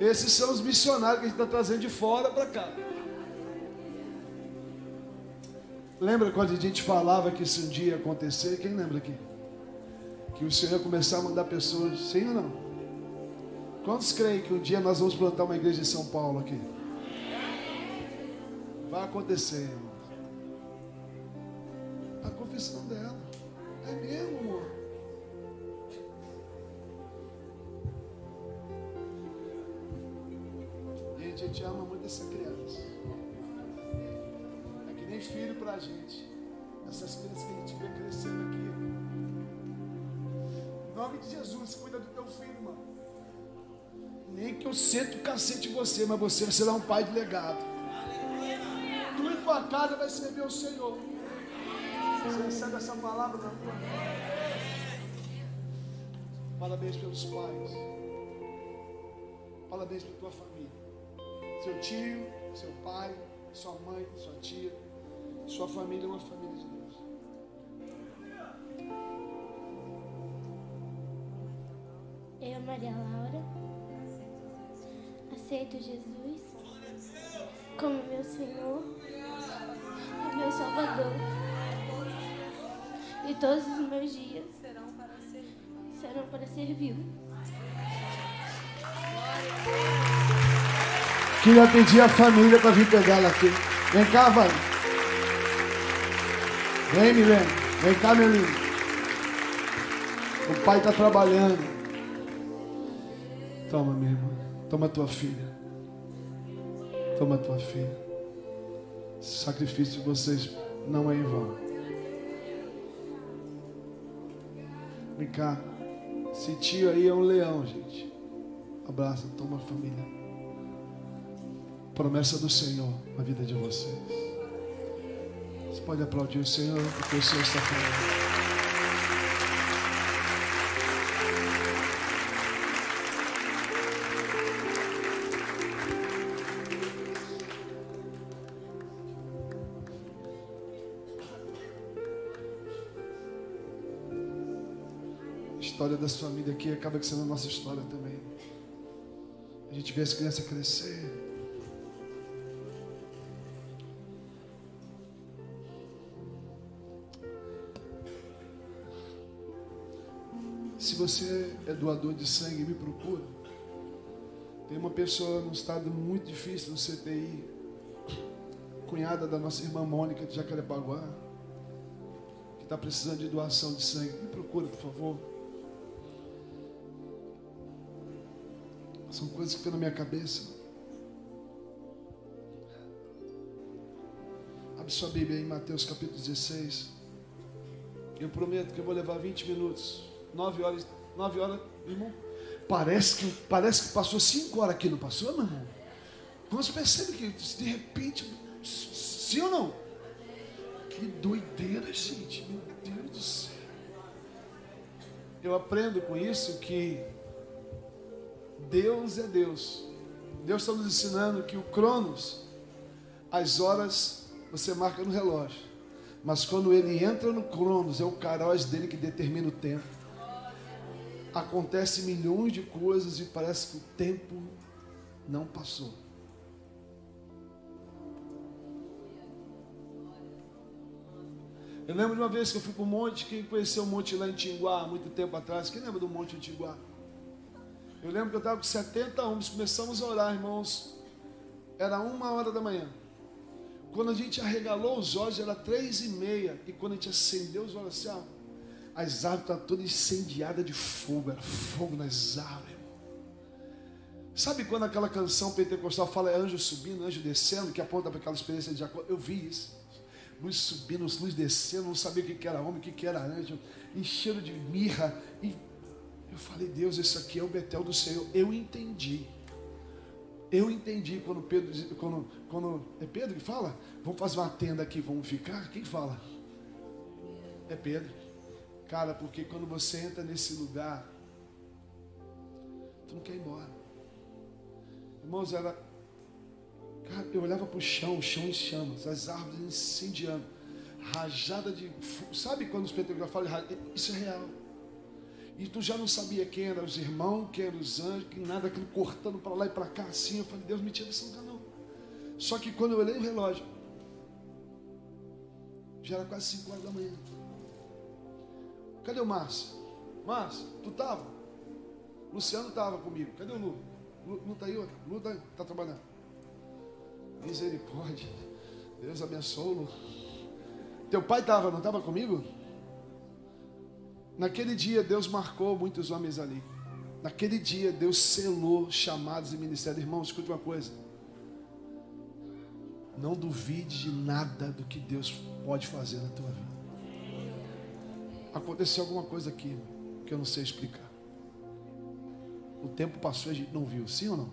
Esses são os missionários que a gente está trazendo de fora para cá. Lembra quando a gente falava que isso um dia ia acontecer? Quem lembra aqui? Que o Senhor ia começar a mandar pessoas, sim ou não? Quantos creem que um dia nós vamos plantar uma igreja em São Paulo aqui? Vai acontecer, irmão. A confissão dela. É mesmo, amor. Gente, a gente ama muito essa criança. É que nem filho pra gente. Essas crianças que a gente vê crescendo aqui. Em nome de Jesus, cuida do teu filho, mano. Nem que eu sente o cacete em você, mas você será um pai de legado. Tu e tua casa vai servir ao Senhor. Você recebe essa palavra na tua vida. Parabéns pelos pais. Parabéns pela tua família. Seu tio, seu pai, sua mãe, sua tia. Sua família é uma família de Deus. Eu, Maria Laura, aceito Jesus como meu Senhor e meu Salvador. E todos os meus dias serão para servir. Queria pedir a família para vir pegar ela aqui. Vem cá, Vânia. Vem, Milene. Vem cá, meu lindo. O pai está trabalhando. Toma, minha irmã. Toma a tua filha. Toma a tua filha. Esse sacrifício de vocês não é em vão. Vem cá. Esse tio aí é um leão, gente. Abraça, toma a família. Promessa do Senhor na vida de vocês. Você pode aplaudir o Senhor, porque o Senhor está falando. A história das famílias aqui acaba sendo a nossa história também. A gente vê as crianças crescer. Se você é doador de sangue, me procura. Tem uma pessoa num estado muito difícil no CTI, cunhada da nossa irmã Mônica de Jacarepaguá, que está precisando de doação de sangue. Me procura, por favor. São coisas que ficam na minha cabeça. Abre sua Bíblia aí em Mateus capítulo 16. Eu prometo que eu vou levar 20 minutos. 9 horas, irmão. Parece que passou 5 horas aqui, não passou, meu irmão? Você percebe que de repente, sim ou não? Que doideira, gente, meu Deus do céu. Eu aprendo com isso que Deus é Deus. Deus está nos ensinando que o Cronos, as horas você marca no relógio, mas quando ele entra no Cronos, é o Kairos dele que determina o tempo. Acontece milhões de coisas e parece que o tempo não passou. Eu lembro de uma vez que eu fui para o monte. Quem conheceu o monte lá em Tinguá, há muito tempo atrás? Quem lembra do monte em Tinguá? Eu lembro que eu estava com 70 homens, começamos a orar, irmãos. Era 1h da manhã. Quando a gente arregalou os olhos, era 3h30. E quando a gente acendeu os olhos assim, as árvores estavam todas incendiadas de fogo. Era fogo nas árvores, irmão. Sabe quando aquela canção pentecostal fala é anjo subindo, anjo descendo, que aponta para aquela experiência de Jacó? Eu vi isso. Luz subindo, luz descendo, não sabia o que era homem, o que era anjo, encheram de mirra. E eu falei, Deus, isso aqui é o Betel do Senhor. Eu entendi quando Pedro, quando é Pedro que fala, vamos fazer uma tenda aqui, vamos ficar? Quem fala? É Pedro. Cara, porque quando você entra nesse lugar, tu não quer ir embora. Irmãos, cara, eu olhava para o chão em chamas, as árvores incendiando, rajada de fogo. Sabe quando os pentecostais falam, isso é real. E tu já não sabia quem eram os irmãos, quem eram os anjos, que nada, aquilo cortando para lá e para cá assim. Eu falei, Deus, me tira desse lugar não. Só que quando eu olhei o relógio, já era quase 5 horas da manhã. Cadê o Márcio? Márcio, tu estava? Luciano estava comigo. Cadê o Lu? Lu está aí, Lu está trabalhando. Misericórdia. Deus abençoe o Lu. Teu pai estava, não estava comigo? Naquele dia Deus marcou muitos homens ali. Naquele dia Deus selou chamados e ministérios. Irmão, escute uma coisa. Não duvide de nada do que Deus pode fazer na tua vida. Aconteceu alguma coisa aqui que eu não sei explicar. O tempo passou e a gente não viu, sim ou não?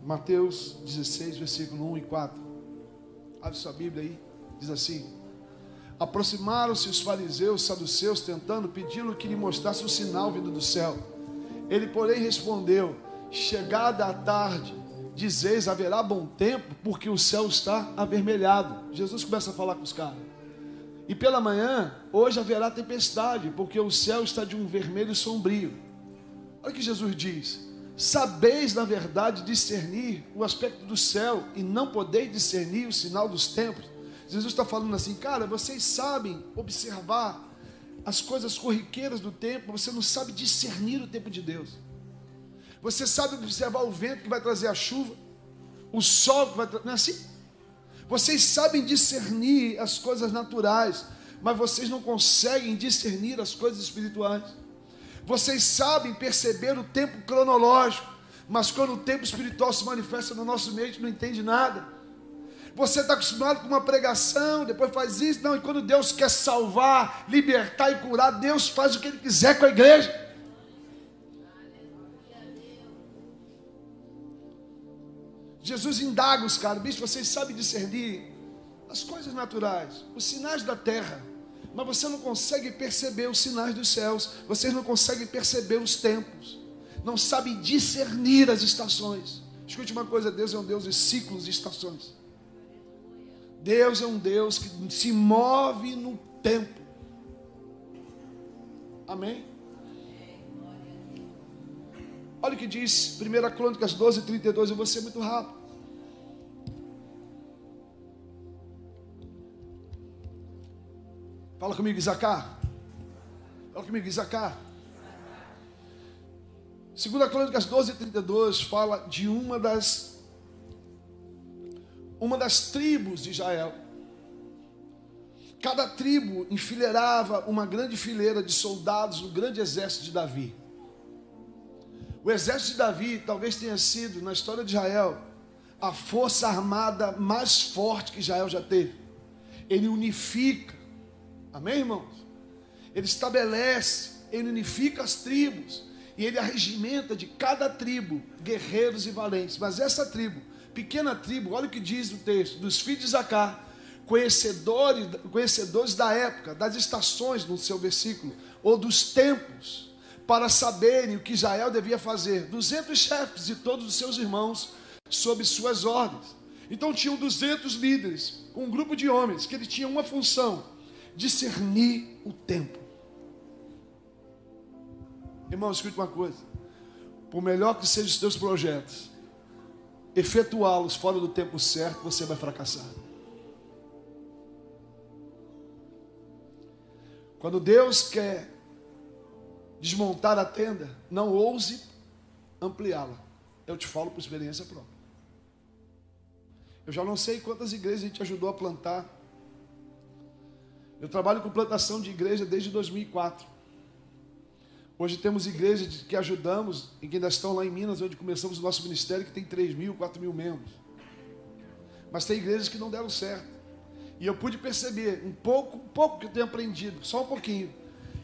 Mateus 16, versículo 1 e 4. Abre sua Bíblia aí. Diz assim: aproximaram-se os fariseus, saduceus, tentando pedi-lo que lhe mostrasse um sinal vindo do céu. Ele, porém, respondeu: chegada a tarde, dizeis, haverá bom tempo, porque o céu está avermelhado. Jesus começa a falar com os caras. E pela manhã, hoje haverá tempestade, porque o céu está de um vermelho sombrio. Olha o que Jesus diz: sabeis na verdade discernir o aspecto do céu, e não podeis discernir o sinal dos tempos. Jesus está falando assim, cara, vocês sabem observar as coisas corriqueiras do tempo, você não sabe discernir o tempo de Deus. Você sabe observar o vento que vai trazer a chuva, o sol que vai trazer, não é assim? Vocês sabem discernir as coisas naturais, mas vocês não conseguem discernir as coisas espirituais. Vocês sabem perceber o tempo cronológico, mas quando o tempo espiritual se manifesta no nosso meio, a gente não entende nada. Você está acostumado com uma pregação, depois faz isso, não, e quando Deus quer salvar, libertar e curar, Deus faz o que Ele quiser com a igreja. Jesus indaga os caras, bicho, vocês sabem discernir as coisas naturais, os sinais da terra, mas você não consegue perceber os sinais dos céus, vocês não conseguem perceber os tempos, não sabem discernir as estações. Escute uma coisa, Deus é um Deus de ciclos e estações. Deus é um Deus que se move no tempo. Amém? Olha o que diz 1 Crônicas 12, 32. Eu vou ser muito rápido. Fala comigo, Isacar. Fala comigo, Isacar. 2 Crônicas 12, 32 fala de uma das tribos de Israel. Cada tribo enfileirava uma grande fileira de soldados no grande exército de Davi. O exército de Davi talvez tenha sido, na história de Israel, a força armada mais forte que Israel já teve. Ele unifica, amém, irmãos? Ele estabelece, ele unifica as tribos, e ele arregimenta de cada tribo guerreiros e valentes. Mas essa tribo, pequena tribo, olha o que diz o texto, dos filhos de Isacar, conhecedores da época, das estações, no seu versículo, ou dos tempos, para saberem o que Israel devia fazer. 200 chefes e todos os seus irmãos sob suas ordens. Então tinham 200 líderes, um grupo de homens, que ele tinha uma função: discernir o tempo. Irmão, escute uma coisa: por melhor que sejam os teus projetos, efetuá-los fora do tempo certo, você vai fracassar. Quando Deus quer desmontar a tenda, não ouse ampliá-la. Eu te falo por experiência própria. Eu já não sei quantas igrejas a gente ajudou a plantar. Eu trabalho com plantação de igreja desde 2004. Hoje temos igrejas que ajudamos, e que ainda estão lá em Minas, onde começamos o nosso ministério, que tem 3.000, 4.000 membros. Mas tem igrejas que não deram certo. E eu pude perceber, um pouco que eu tenho aprendido, só um pouquinho,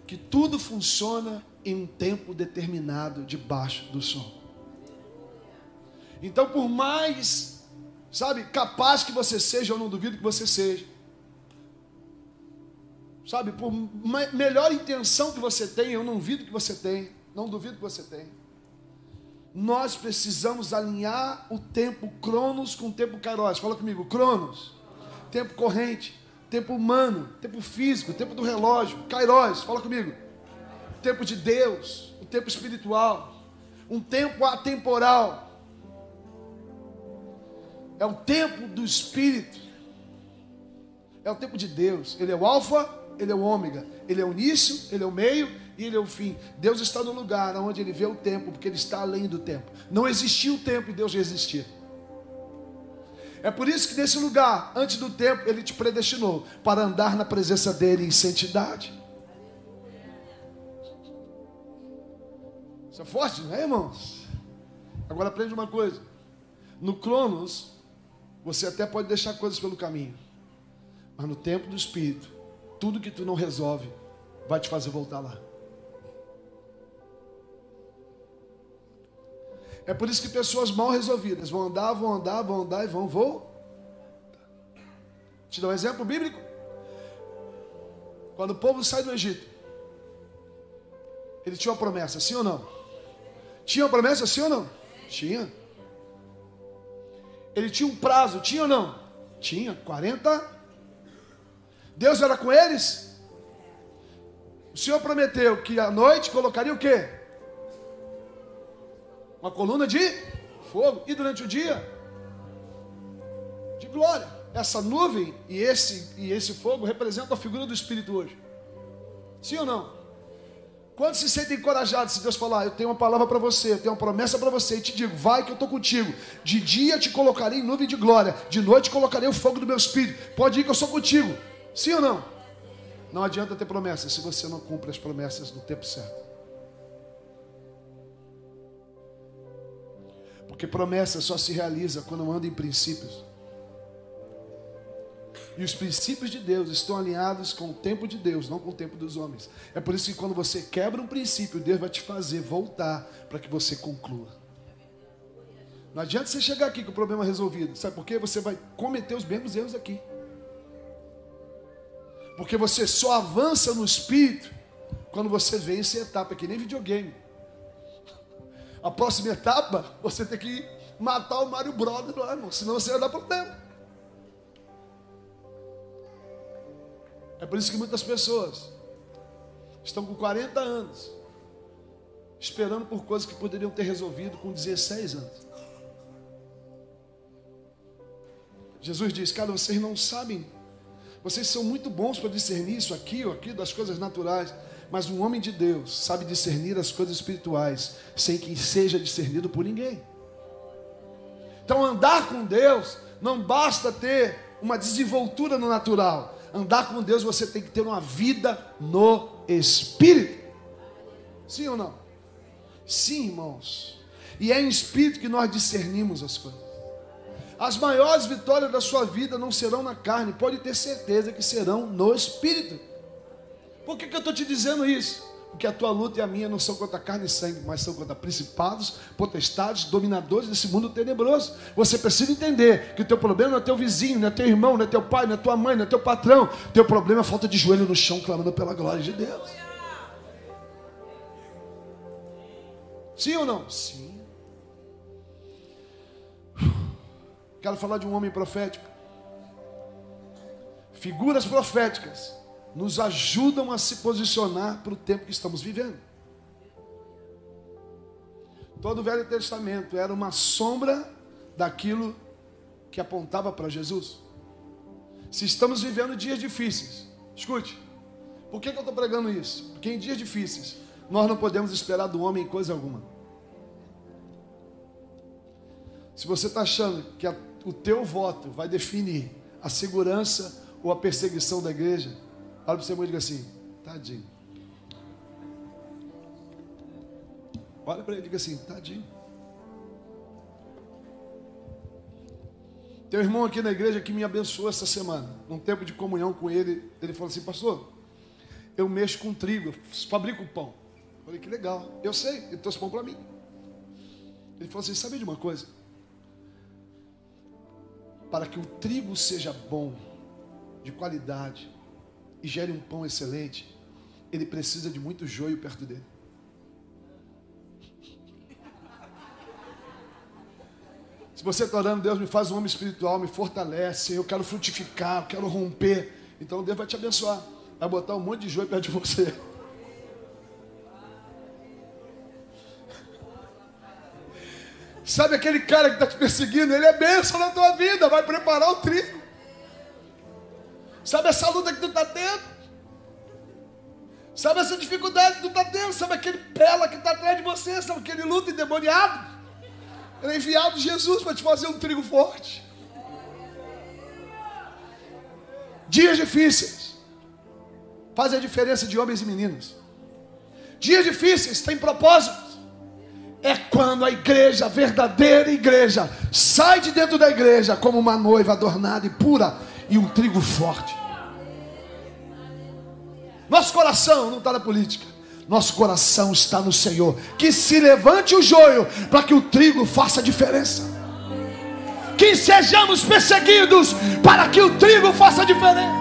que tudo funciona em um tempo determinado debaixo do sol. Então, por mais, capaz que você seja, eu não duvido que você seja, por melhor intenção que você tenha, eu não duvido que você tenha, nós precisamos alinhar o tempo Cronos com o tempo Kairos. Fala comigo, Cronos, tempo corrente, tempo humano, tempo físico, tempo do relógio. Kairos, fala comigo, tempo de Deus, o tempo espiritual, um tempo atemporal. É o tempo do Espírito, é o tempo de Deus. Ele é o alfa, ele é o ômega, ele é o início, ele é o meio e ele é o fim. Deus está no lugar onde ele vê o tempo, porque ele está além do tempo. Não existia o tempo e Deus já existia. É por isso que nesse lugar, antes do tempo, ele te predestinou para andar na presença dele em santidade. Isso é forte, não é, irmãos? Agora aprende uma coisa. No Cronos, você até pode deixar coisas pelo caminho, mas no tempo do Espírito, tudo que tu não resolve vai te fazer voltar lá. É por isso que pessoas mal resolvidas vão andar e vão. Te dou um exemplo bíblico. Quando o povo sai do Egito, ele tinha uma promessa, sim ou não? Tinha uma promessa, sim ou não? Tinha. Ele tinha um prazo, tinha ou não? Tinha, 40. Deus era com eles? O Senhor prometeu que à noite colocaria o quê? Uma coluna de fogo. E durante o dia? De glória. Essa nuvem e esse fogo representam a figura do Espírito hoje. Sim ou não? Quantos se sentem encorajados se Deus falar, eu tenho uma palavra para você, eu tenho uma promessa para você, e te digo, vai que eu estou contigo. De dia te colocarei em nuvem de glória, de noite colocarei o fogo do meu Espírito. Pode ir que eu sou contigo. Sim ou não? Não adianta ter promessas se você não cumpre as promessas no tempo certo. Porque promessa só se realiza quando anda em princípios. E os princípios de Deus estão alinhados com o tempo de Deus, não com o tempo dos homens. É por isso que quando você quebra um princípio, Deus vai te fazer voltar para que você conclua. Não adianta você chegar aqui com o problema resolvido. Sabe por quê? Você vai cometer os mesmos erros aqui. Porque você só avança no Espírito quando você vence a etapa, que nem videogame. A próxima etapa, você tem que matar o Mario Brothers lá, irmão, senão você vai dar problema. É por isso que muitas pessoas estão com 40 anos, esperando por coisas que poderiam ter resolvido com 16 anos. Jesus diz, cara, vocês não sabem, vocês são muito bons para discernir isso aqui ou aqui das coisas naturais, mas um homem de Deus sabe discernir as coisas espirituais sem que seja discernido por ninguém. Então andar com Deus não basta ter uma desenvoltura no natural. Andar com Deus você tem que ter uma vida no Espírito. Sim ou não? Sim, irmãos. E é em Espírito que nós discernimos as coisas. As maiores vitórias da sua vida não serão na carne, pode ter certeza que serão no Espírito. Por que eu estou te dizendo isso? Porque a tua luta e a minha não são contra carne e sangue, mas são contra principados, potestades, dominadores desse mundo tenebroso. Você precisa entender que o teu problema não é teu vizinho, não é teu irmão, não é teu pai, não é tua mãe, não é teu patrão. Teu problema é a falta de joelho no chão, clamando pela glória de Deus. Sim ou não? Sim. Quero falar de um homem profético. Figuras proféticas nos ajudam a se posicionar para o tempo que estamos vivendo. Todo o Velho Testamento era uma sombra daquilo que apontava para Jesus. Se estamos vivendo dias difíceis, escute, por que eu estou pregando isso? Porque em dias difíceis, nós não podemos esperar do homem coisa alguma. Se você está achando que o teu voto vai definir a segurança ou a perseguição da igreja, olha para o seu irmão e diga assim, tadinho. Olha para ele e diga assim, tadinho. Tem um irmão aqui na igreja que me abençoou essa semana. Num tempo de comunhão com ele, ele falou assim, pastor, eu mexo com trigo, fabrico pão. Eu falei, que legal. Eu sei, ele trouxe pão para mim. Ele falou assim, sabe de uma coisa? Para que o trigo seja bom, de qualidade, e gere um pão excelente, ele precisa de muito joio perto dele. Se você está orando, Deus me faz um homem espiritual, me fortalece, eu quero frutificar, eu quero romper, então Deus vai te abençoar, vai botar um monte de joio perto de você. Sabe aquele cara que está te perseguindo? Ele é bênção na tua vida, vai preparar o trigo. Sabe essa luta que tu está tendo? Sabe essa dificuldade que tu está tendo? Sabe aquele pela que está atrás de você? Sabe aquele luto endemoniado? Ele é enviado de Jesus para te fazer um trigo forte. Dias difíceis fazem a diferença de homens e meninos. Dias difíceis têm propósito. É quando a igreja, a verdadeira igreja, sai de dentro da igreja como uma noiva adornada e pura e um trigo forte. Nosso coração não está na política. Nosso coração está no Senhor. Que se levante o joio para que o trigo faça diferença. Que sejamos perseguidos para que o trigo faça diferença.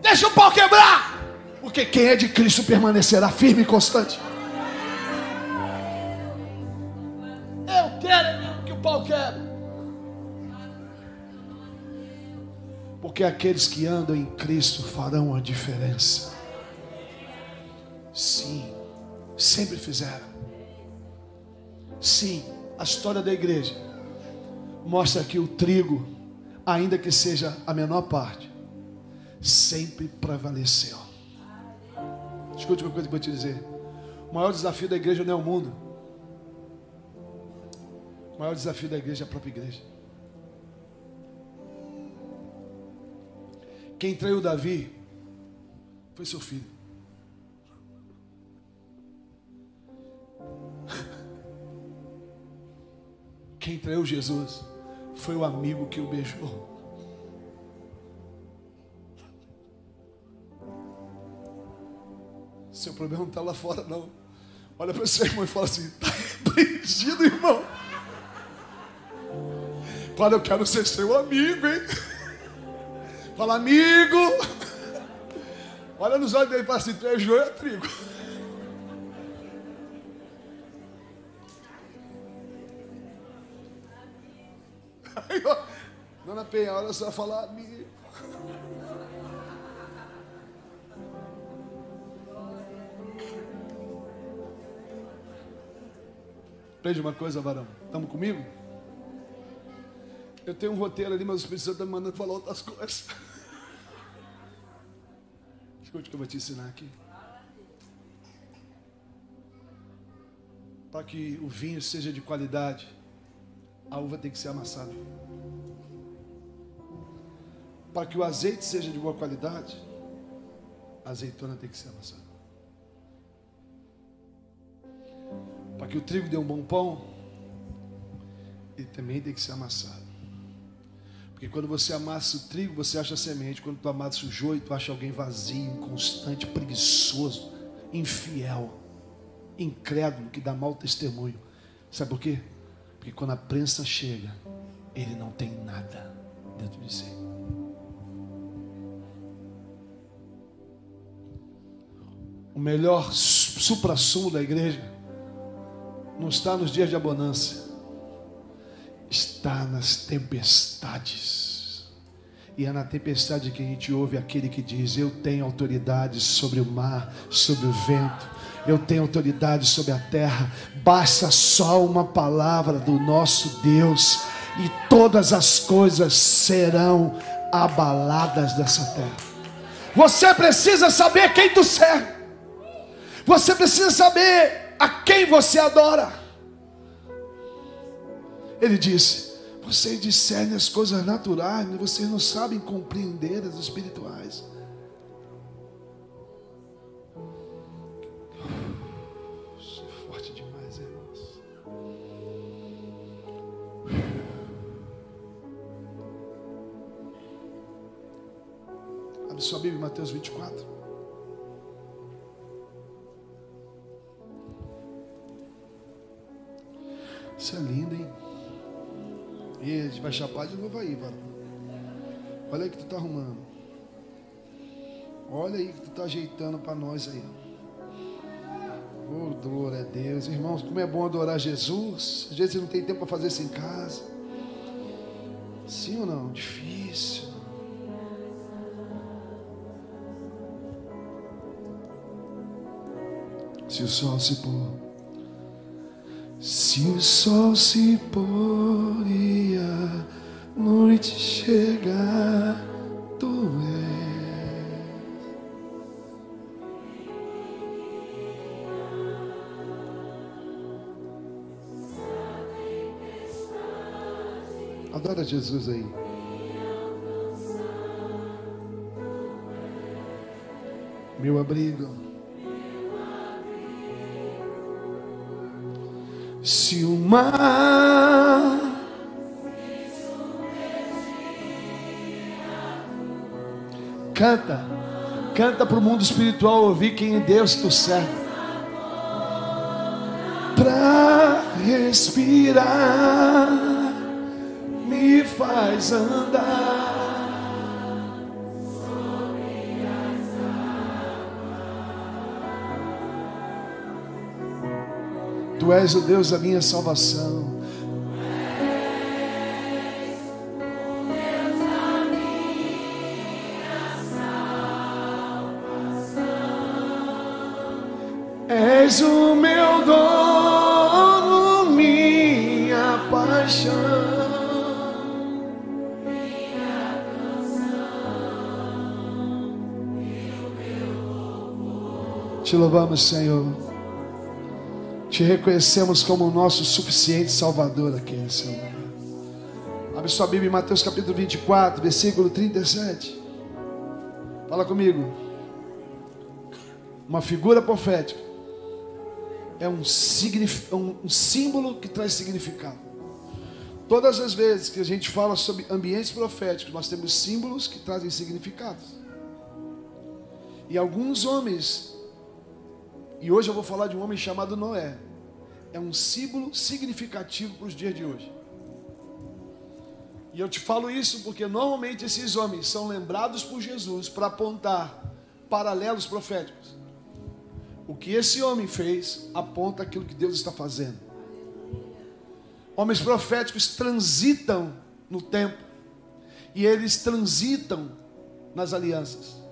Deixa o pau quebrar. Porque quem é de Cristo permanecerá firme e constante. Eu quero mesmo que o pau quebre. Porque aqueles que andam em Cristo farão a diferença. Sim, sempre fizeram. Sim, a história da igreja mostra que o trigo, ainda que seja a menor parte, sempre prevaleceu. Escute uma coisa que eu vou te dizer. O maior desafio da igreja não é o mundo. O maior desafio da igreja é a própria igreja. Quem traiu Davi foi seu filho. Quem traiu Jesus foi o amigo que o beijou. Seu problema não está lá fora, não. Olha para o seu irmão e fala assim: está repreendido, irmão. Fala, eu quero ser seu amigo, hein? Fala, amigo. Olha nos olhos dele e fala assim: tu é joio ou é trigo? Aí, ó, Dona Penha, olha só, falar amigo. Aprende uma coisa, varão. Estamos comigo? Eu tenho um roteiro ali, mas o Espírito Santo está me mandando falar outras coisas. Escute o que eu vou te ensinar aqui. Para que o vinho seja de qualidade, a uva tem que ser amassada. Para que o azeite seja de boa qualidade, a azeitona tem que ser amassada. Para que o trigo dê um bom pão, ele também tem que ser amassado. Porque quando você amassa o trigo, você acha a semente. Quando tu amassa o joio, tu acha alguém vazio, inconstante, preguiçoso, infiel, incrédulo, que dá mau testemunho. Sabe por quê? Porque quando a prensa chega, ele não tem nada dentro de si. O melhor suprassumo da igreja não está nos dias de abundância, está nas tempestades. E é na tempestade que a gente ouve aquele que diz: eu tenho autoridade sobre o mar, sobre o vento, eu tenho autoridade sobre a terra. Basta só uma palavra do nosso Deus e todas as coisas serão abaladas dessa terra. Você precisa saber quem tu serve. Você precisa saber a quem você adora. Ele disse: vocês discernem as coisas naturais, mas vocês não sabem compreender as espirituais. sua Bíblia, Mateus 24. Isso é lindo, hein? E a gente vai chapar de novo aí, varão. Olha aí que tu tá arrumando. Olha aí que tu tá ajeitando para nós aí. Oh, glória a Deus. Irmãos, como é bom adorar Jesus. Às vezes você não tem tempo para fazer isso em casa. Sim ou não? Difícil. Se o sol se pôr, se o sol se pôr e a noite chegar, tu és. Adora Jesus aí. Meu abrigo. Se o mar canta para o mundo espiritual ouvir quem Deus tu serve, para respirar me faz andar. Tu és o Deus da minha salvação. És o meu dono, minha paixão. Te louvamos, Senhor. Te reconhecemos como o nosso suficiente Salvador aqui nesse lugar. Abre sua Bíblia em Mateus capítulo 24, versículo 37. Fala comigo. Uma figura profética é um símbolo que traz significado. Todas as vezes que a gente fala sobre ambientes proféticos, nós temos símbolos que trazem significados. E alguns homens, e hoje eu vou falar de um homem chamado Noé, é um símbolo significativo para os dias de hoje. E eu te falo isso porque normalmente esses homens são lembrados por Jesus para apontar paralelos proféticos. O que esse homem fez aponta aquilo que Deus está fazendo. Homens proféticos transitam no tempo e eles transitam nas alianças.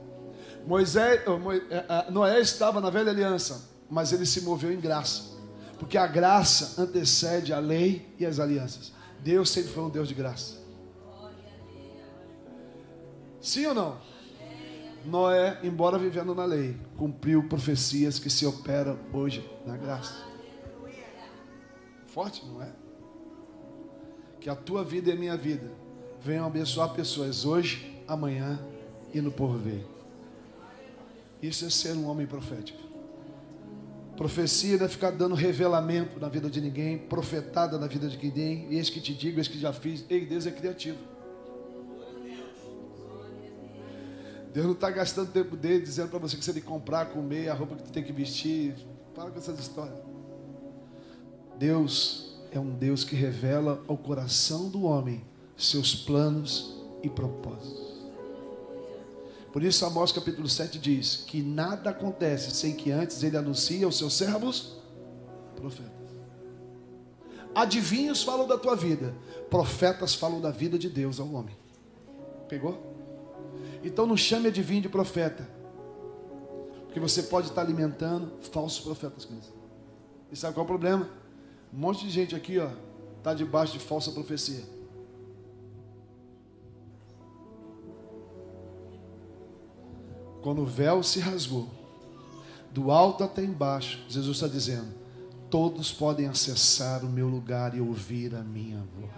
Noé estava na velha aliança, mas ele se moveu em graça, porque a graça antecede a lei e as alianças. Deus sempre foi um Deus de graça. Sim ou não? Noé, embora vivendo na lei, cumpriu profecias que se operam hoje na graça. Forte, não é? Que a tua vida e a minha vida venham abençoar pessoas hoje, amanhã e no porvir. Isso é ser um homem profético. Profecia não é ficar dando revelamento na vida de ninguém, profetada na vida de ninguém. Eis que te digo, eis que já fiz. Ei, Deus é criativo. Deus não está gastando o tempo dele dizendo para você que você tem que comprar, comer, a roupa que tu tem que vestir. Para com essas histórias. Deus é um Deus que revela ao coração do homem seus planos e propósitos. Por isso Amós capítulo 7 diz que nada acontece sem que antes ele anuncie aos seus servos profetas. Adivinhos falam da tua vida, profetas falam da vida de Deus ao homem. Pegou? Então não chame adivinho de profeta, porque você pode estar alimentando falsos profetas com isso. E sabe qual é o problema? Um monte de gente aqui, ó, está debaixo de falsa profecia. Quando o véu se rasgou, do alto até embaixo, Jesus está dizendo: todos podem acessar o meu lugar e ouvir a minha voz.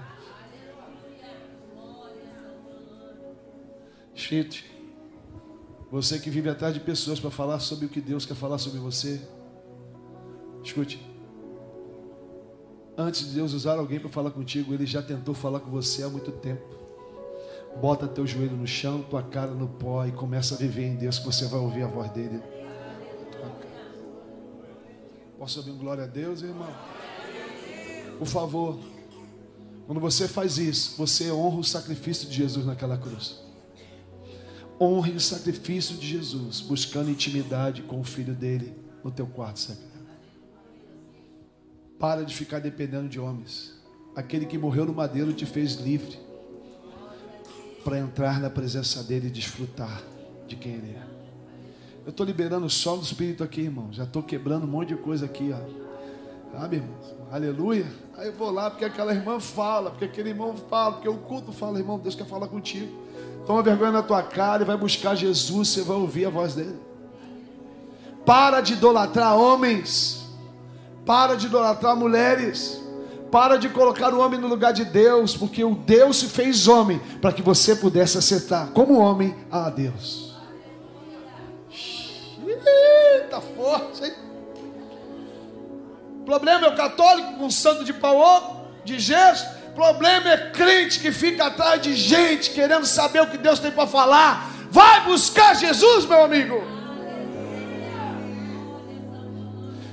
Escute, você que vive atrás de pessoas para falar sobre o que Deus quer falar sobre você, escute, antes de Deus usar alguém para falar contigo, Ele já tentou falar com você há muito tempo. Bota teu joelho no chão, tua cara no pó e começa a viver em Deus, que você vai ouvir a voz dele. Posso ouvir um glória a Deus, irmão? Por favor, quando você faz isso, você honra o sacrifício de Jesus naquela cruz. Honre o sacrifício de Jesus, buscando intimidade com o Filho dele no teu quarto secreto. Para de ficar dependendo de homens. Aquele que morreu no madeiro te fez livre para entrar na presença dele e desfrutar de quem ele é. Eu estou liberando o sol do Espírito aqui, irmão. Já estou quebrando um monte de coisa aqui, ó. Sabe, irmãos? Aleluia. Aí eu vou lá porque aquela irmã fala, porque aquele irmão fala, porque o culto fala, irmão, Deus quer falar contigo. Toma vergonha na tua cara e vai buscar Jesus, você vai ouvir a voz dele. Para de idolatrar homens. Para de idolatrar mulheres. Para de colocar o homem no lugar de Deus, porque o Deus se fez homem para que você pudesse acertar como homem a Deus. Tá forte, hein? O problema é o católico com santo de pau, de gesso. O problema é crente que fica atrás de gente querendo saber o que Deus tem para falar. Vai buscar Jesus, meu amigo.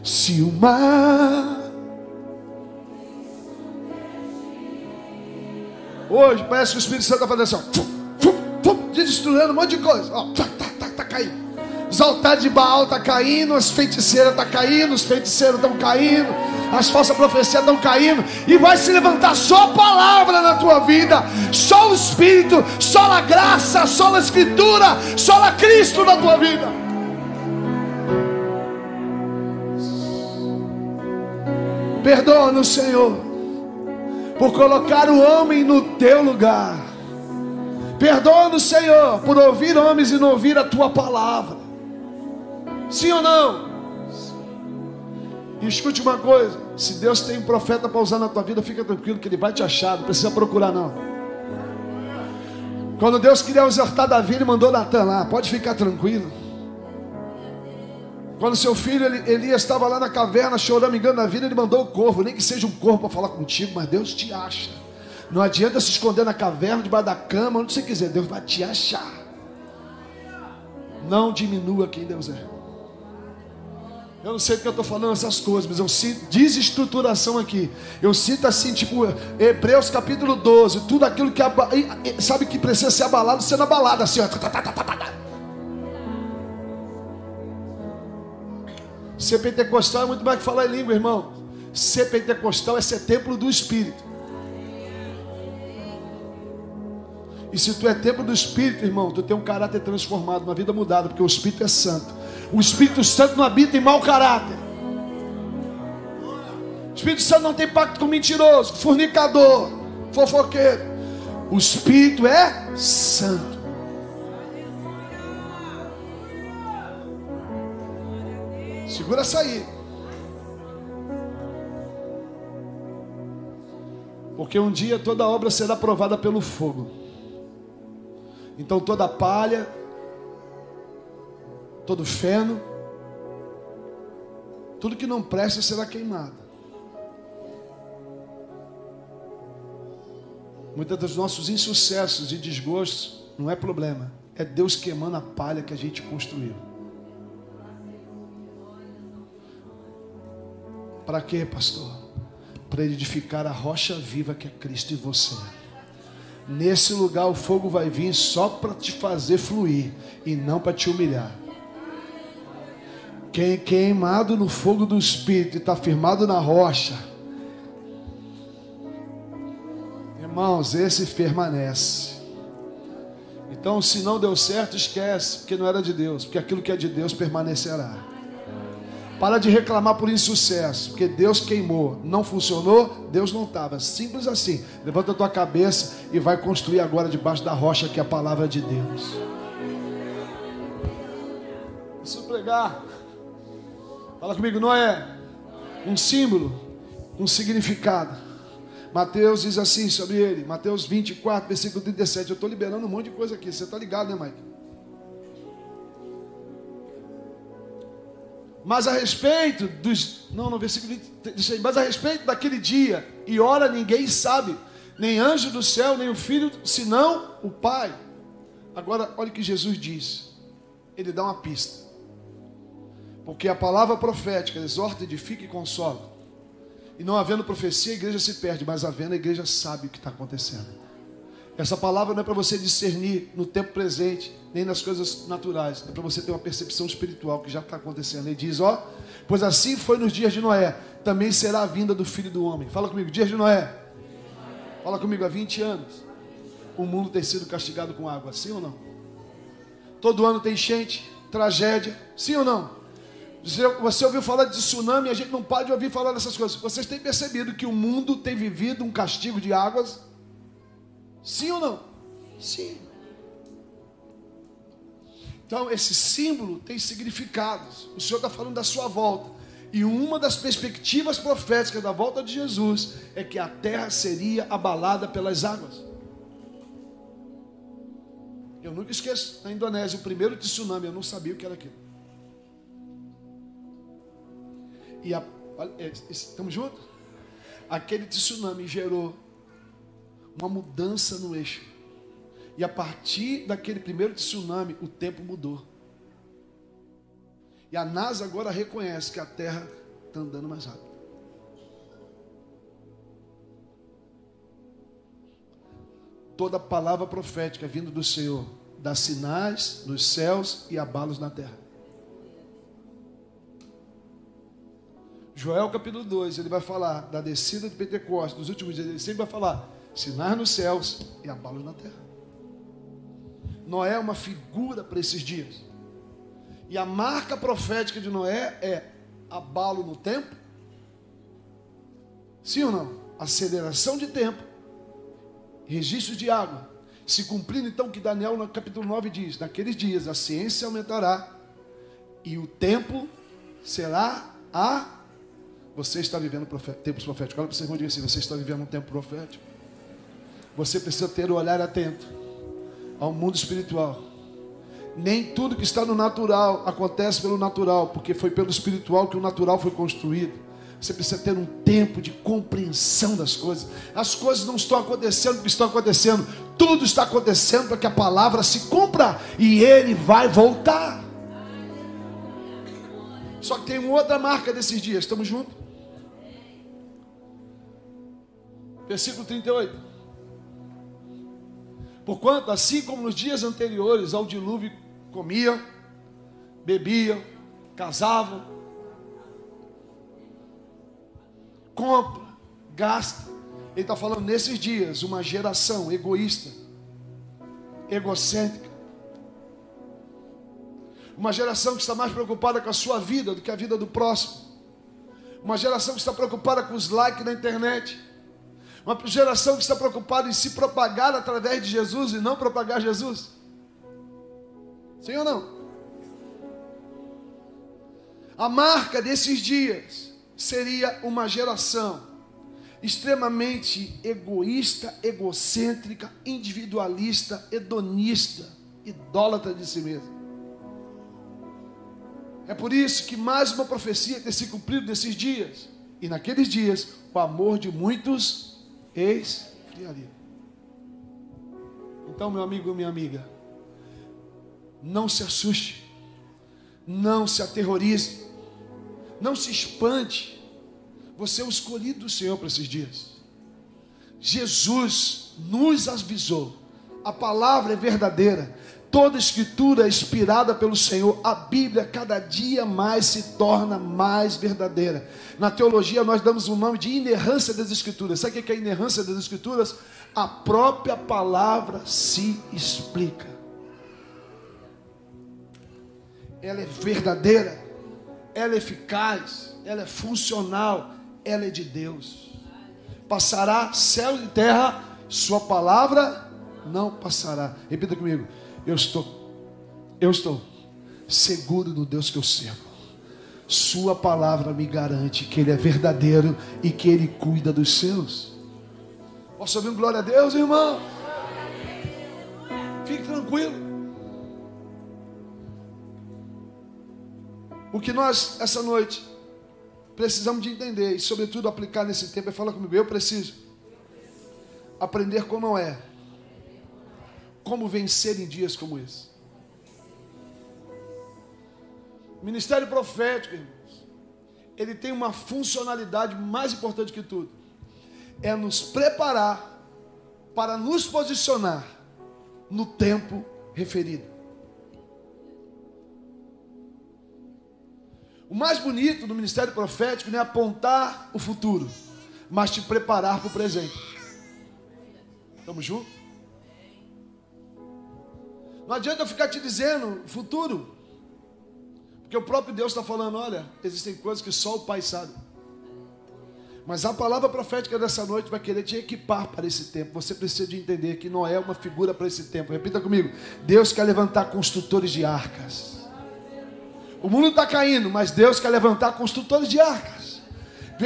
Se o mar hoje parece que o Espírito Santo está fazendo assim, destruindo um monte de coisa. Ó, tá caindo. Os altares de Baal estão caindo, as feiticeiras estão caindo, os feiticeiros estão caindo, as falsas profecias estão caindo, e vai se levantar só a palavra na tua vida, só o Espírito, só a graça, só a Escritura, só a Cristo na tua vida. Perdoa-nos, Senhor, por colocar o homem no teu lugar. Perdoa-nos, Senhor, por ouvir homens e não ouvir a tua palavra. Sim ou não? E escute uma coisa: se Deus tem um profeta para usar na tua vida, fica tranquilo que ele vai te achar, não precisa procurar não. Quando Deus queria exortar Davi, ele mandou Natan lá, pode ficar tranquilo. Quando seu filho Elias estava lá na caverna chorando, engano na vida, ele mandou o corvo, nem que seja um corvo para falar contigo, mas Deus te acha. Não adianta se esconder na caverna, debaixo da cama, onde você quiser, Deus vai te achar. Não diminua quem Deus é. Eu não sei porque eu estou falando essas coisas, mas eu sinto desestruturação aqui. Eu sinto assim, tipo, Hebreus capítulo 12, tudo aquilo que sabe que precisa ser abalado, sendo abalado, assim, ó. Ser pentecostal é muito mais que falar em língua, irmão. Ser pentecostal é ser templo do Espírito. E se tu é templo do Espírito, irmão, tu tem um caráter transformado, uma vida mudada, porque o Espírito é santo. O Espírito Santo não habita em mau caráter. O Espírito Santo não tem pacto com mentiroso, fornicador, fofoqueiro. O Espírito é santo. Segura essa aí. Porque um dia toda obra será provada pelo fogo. Então toda palha, todo feno, tudo que não presta será queimado. Muitos dos nossos insucessos e desgostos não é problema, é Deus queimando a palha que a gente construiu. Para quê, pastor? Para edificar a rocha viva que é Cristo em você. Nesse lugar o fogo vai vir só para te fazer fluir e não para te humilhar. Quem é queimado no fogo do Espírito e está firmado na rocha, irmãos, esse permanece. Então, se não deu certo, esquece, porque não era de Deus, porque aquilo que é de Deus permanecerá. Para de reclamar por insucesso, porque Deus queimou, não funcionou, Deus não estava. Simples assim. Levanta a tua cabeça e vai construir agora debaixo da rocha, que é a palavra de Deus. Preciso pregar. Fala comigo, não é um símbolo, um significado. Mateus diz assim sobre ele, Mateus 24, versículo 37. Eu estou liberando um monte de coisa aqui, você está ligado, né, Mike? Mas a respeito dos... Não, no versículo 20, mas a respeito daquele dia e hora ninguém sabe, nem anjo do céu, nem o Filho, senão o Pai. Agora, olha o que Jesus diz. Ele dá uma pista. Porque a palavra profética exorta, edifica e consola. E não havendo profecia, a igreja se perde, mas havendo, a igreja sabe o que está acontecendo. Essa palavra não é para você discernir no tempo presente, nem nas coisas naturais. É para você ter uma percepção espiritual que já está acontecendo. Ele diz, ó, pois assim foi nos dias de Noé, também será a vinda do Filho do Homem. Fala comigo, dias de Noé. Fala comigo, há 20 anos. O mundo tem sido castigado com água, sim ou não? Todo ano tem enchente, tragédia, sim ou não? Você ouviu falar de tsunami, a gente não pode ouvir falar dessas coisas. Vocês têm percebido que o mundo tem vivido um castigo de águas? Sim ou não? Sim. Então esse símbolo tem significados. O Senhor está falando da sua volta. E uma das perspectivas proféticas da volta de Jesus é que a terra seria abalada pelas águas. Eu nunca esqueço, na Indonésia, o primeiro tsunami, eu não sabia o que era aquilo. E estamos juntos? Aquele tsunami gerou uma mudança no eixo. E a partir daquele primeiro tsunami, o tempo mudou. E a NASA agora reconhece que a Terra está andando mais rápido. Toda palavra profética vindo do Senhor dá sinais nos céus e abalos na terra. Joel capítulo 2, ele vai falar da descida de Pentecostes, dos últimos dias, ele sempre vai falar sinais nos céus e abalos na terra. Noé é uma figura para esses dias. E a marca profética de Noé é abalo no tempo. Sim ou não? Aceleração de tempo. Registro de água. Se cumprindo então o que Daniel no capítulo 9 diz. Naqueles dias a ciência aumentará. E o tempo será a... Você está vivendo tempos proféticos. Olha para você e diga assim, você está vivendo um tempo profético. Você precisa ter o olhar atento ao mundo espiritual. Nem tudo que está no natural acontece pelo natural, porque foi pelo espiritual que o natural foi construído. Você precisa ter um tempo de compreensão das coisas. As coisas não estão acontecendo porque estão acontecendo. Tudo está acontecendo para que a palavra se cumpra e ele vai voltar. Só que tem uma outra marca desses dias. Estamos juntos? Versículo 38. Porquanto, assim como nos dias anteriores ao dilúvio, comiam, bebiam, casavam, compra, gasta. Ele está falando nesses dias, uma geração egoísta, egocêntrica. Uma geração que está mais preocupada com a sua vida do que a vida do próximo. Uma geração que está preocupada com os likes na internet. Uma geração que está preocupada em se propagar através de Jesus e não propagar Jesus. Sim ou não? A marca desses dias seria uma geração extremamente egoísta, egocêntrica, individualista, hedonista, idólatra de si mesmo. É por isso que mais uma profecia tem se cumprido nesses dias. E naqueles dias, o amor de muitos esfriaria. Então, meu amigo, minha amiga, não se assuste, não se aterrorize, não se espante. Você é o escolhido do Senhor para esses dias. Jesus nos avisou. A palavra é verdadeira. Toda escritura é inspirada pelo Senhor. A Bíblia cada dia mais se torna mais verdadeira. Na teologia nós damos o nome de inerrância das escrituras. Sabe o que é a inerrância das escrituras? A própria palavra se explica. Ela é verdadeira, ela é eficaz, ela é funcional, ela é de Deus. Passará céu e terra, sua palavra não passará. Repita comigo. Eu estou seguro no Deus que eu sirvo. Sua palavra me garante que Ele é verdadeiro e que Ele cuida dos seus. Posso ouvir um glória a Deus, irmão? Fique tranquilo. O que nós, essa noite, precisamos de entender e, sobretudo, aplicar nesse tempo é falar comigo. Eu preciso aprender com Noé como vencer em dias como esse. Ministério profético, irmãos, ele tem uma funcionalidade mais importante que tudo. É nos preparar para nos posicionar no tempo referido. O mais bonito do ministério profético não é apontar o futuro, mas te preparar para o presente. Estamos juntos? Não adianta eu ficar te dizendo futuro, porque o próprio Deus está falando, olha, existem coisas que só o Pai sabe. Mas a palavra profética dessa noite vai querer te equipar para esse tempo. Você precisa de entender que Noé é uma figura para esse tempo. Repita comigo. Deus quer levantar construtores de arcas. O mundo está caindo, mas Deus quer levantar construtores de arcas.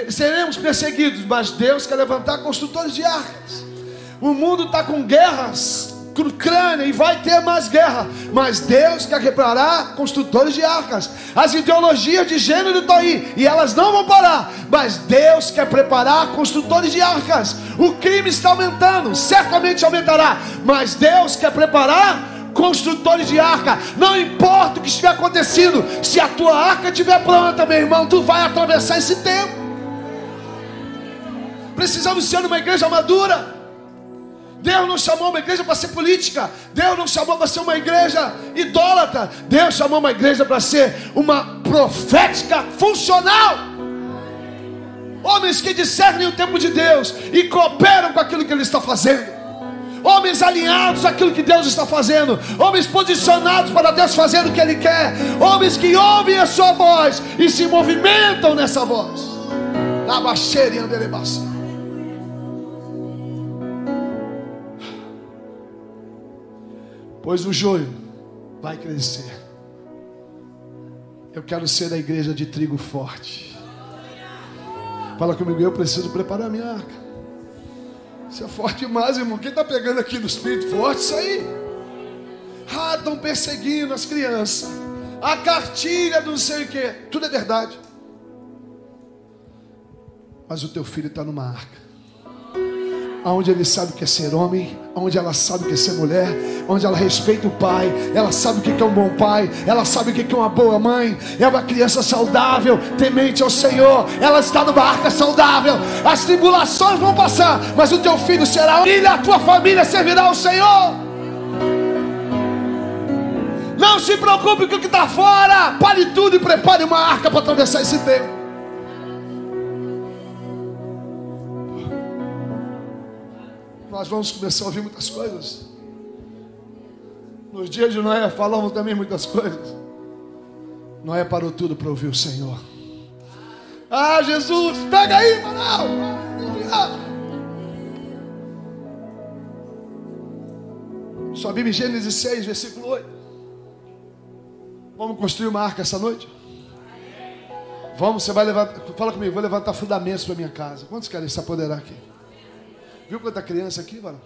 Seremos perseguidos, mas Deus quer levantar construtores de arcas. O mundo está com guerras, Ucrânia, e vai ter mais guerra, mas Deus quer preparar construtores de arcas. As ideologias de gênero estão aí e elas não vão parar, mas Deus quer preparar construtores de arcas. O crime está aumentando, certamente aumentará, mas Deus quer preparar construtores de arca. Não importa o que estiver acontecendo, se a tua arca estiver pronta, meu irmão, tu vai atravessar esse tempo. Precisamos ser uma igreja madura. Deus não chamou uma igreja para ser política. Deus não chamou para ser uma igreja idólatra. Deus chamou uma igreja para ser uma profética funcional. Homens que discernem o tempo de Deus e cooperam com aquilo que Ele está fazendo. Homens alinhados àquilo que Deus está fazendo. Homens posicionados para Deus fazer o que Ele quer. Homens que ouvem a sua voz e se movimentam nessa voz. Na baixeira e anderebaça. Pois o joio vai crescer. Eu quero ser a igreja de trigo forte. Fala comigo, eu preciso preparar minha arca. Isso é forte demais, irmão. Quem está pegando aqui no espírito forte? Isso aí. Estão perseguindo as crianças. A cartilha do não sei o que. Tudo é verdade. Mas o teu filho está numa arca. Onde ele sabe o que é ser homem, onde ela sabe o que é ser mulher, onde ela respeita o pai, ela sabe o que é um bom pai, ela sabe o que é uma boa mãe, é uma criança saudável, temente ao Senhor, ela está numa arca saudável. As tribulações vão passar, mas o teu filho será filho, a tua família servirá ao Senhor. Não se preocupe com o que está fora, pare tudo e prepare uma arca para atravessar esse tempo. Nós vamos começar a ouvir muitas coisas. Nos dias de Noé falamos também muitas coisas. Noé parou tudo para ouvir o Senhor. Ah, Jesus, pega aí, Manaus. Sua Bíblia em Gênesis 6, versículo 8. Vamos construir uma arca essa noite? Vamos, você vai levantar. Fala comigo, vou levantar fundamentos para minha casa. Quantos querem se apoderar aqui? Viu quanta criança aqui, varão?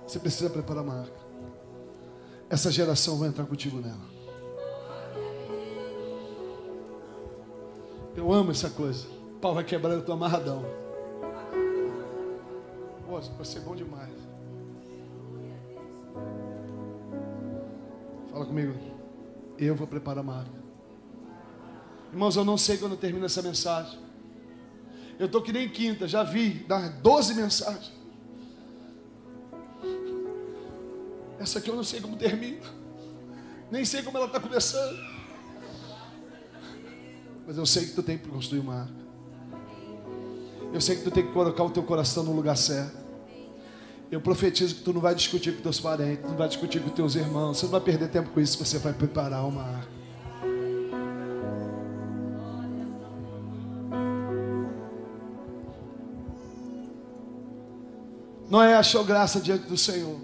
Você precisa preparar uma arca. Essa geração vai entrar contigo nela. Eu amo essa coisa. O pau vai quebrar, eu estou amarradão. Pô, vai ser bom demais. Fala comigo. Eu vou preparar uma arca. Irmãos, eu não sei quando termina essa mensagem. Eu estou que nem quinta, já vi dar 12 mensagens. Essa aqui eu não sei como termina. Nem sei como ela está começando. Mas eu sei que tu tem que construir uma arca. Eu sei que tu tem que colocar o teu coração no lugar certo. Eu profetizo que tu não vai discutir com teus parentes, tu não vai discutir com teus irmãos. Você não vai perder tempo com isso, você vai preparar uma arca. Noé achou graça diante do Senhor.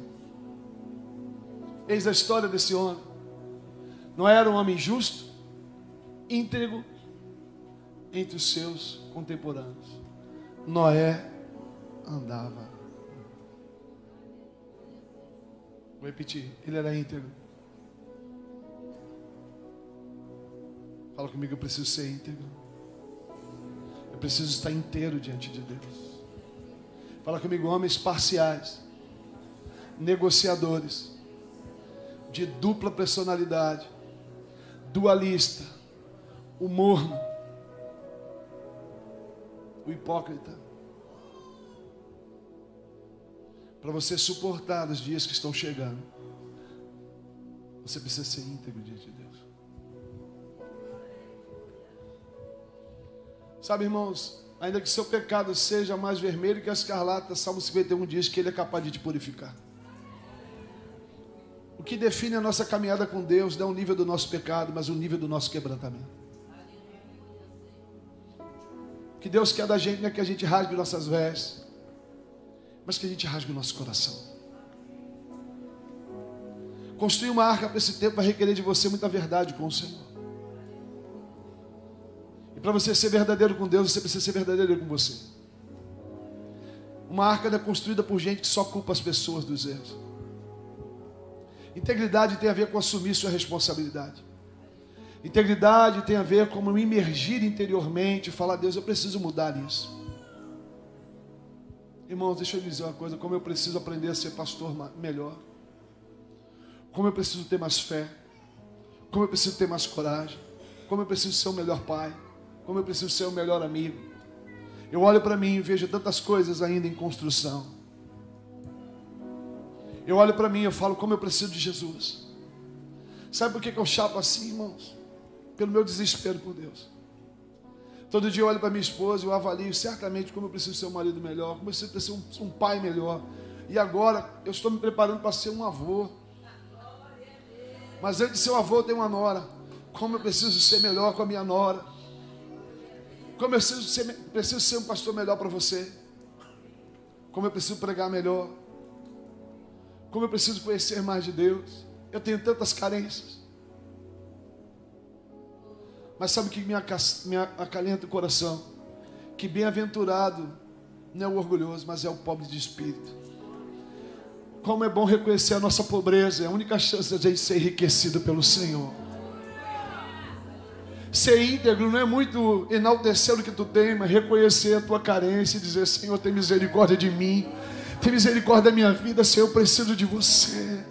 Eis a história desse homem. Noé era um homem justo, íntegro entre os seus contemporâneos. Noé andava. Vou repetir, ele era íntegro. Fala comigo, eu preciso ser íntegro. Eu preciso estar inteiro diante de Deus. Fala comigo, homens parciais, negociadores, de dupla personalidade, dualista, o morno, o hipócrita. Para você suportar os dias que estão chegando, você precisa ser íntegro diante de Deus. Sabe, irmãos, ainda que seu pecado seja mais vermelho que a escarlata, Salmo 51 diz que Ele é capaz de te purificar. O que define a nossa caminhada com Deus não é o nível do nosso pecado, mas o nível do nosso quebrantamento. O que Deus quer da gente não é que a gente rasgue nossas vestes, mas que a gente rasgue o nosso coração. Construir uma arca para esse tempo vai requerer de você muita verdade com o Senhor. E para você ser verdadeiro com Deus, você precisa ser verdadeiro com você. Uma arca não é construída por gente que só culpa as pessoas dos erros. Integridade tem a ver com assumir sua responsabilidade. Integridade tem a ver com me imergir interiormente e falar, Deus, eu preciso mudar isso. Irmãos, deixa eu dizer uma coisa, como eu preciso aprender a ser pastor melhor. Como eu preciso ter mais fé. Como eu preciso ter mais coragem. Como eu preciso ser o melhor pai. Como eu preciso ser o melhor amigo. Eu olho para mim e vejo tantas coisas ainda em construção. Eu olho para mim e eu falo como eu preciso de Jesus. Sabe por que eu chapo assim, irmãos? Pelo meu desespero por Deus. Todo dia eu olho para minha esposa e eu avalio certamente como eu preciso ser um marido melhor, como eu preciso ser um pai melhor. E agora eu estou me preparando para ser um avô. Mas antes de ser um avô, eu tenho uma nora. Como eu preciso ser melhor com a minha nora. Como eu preciso ser um pastor melhor para você. Como eu preciso pregar melhor. Como eu preciso conhecer mais de Deus. Eu tenho tantas carências. Mas sabe o que me acalenta o coração? Que bem-aventurado não é o orgulhoso, mas é o pobre de espírito. Como é bom reconhecer a nossa pobreza. É a única chance de a gente ser enriquecido pelo Senhor. Ser íntegro não é muito enaltecer o que tu tem, mas reconhecer a tua carência e dizer, Senhor, tem misericórdia de mim. Tem misericórdia da minha vida, Senhor, eu preciso de você.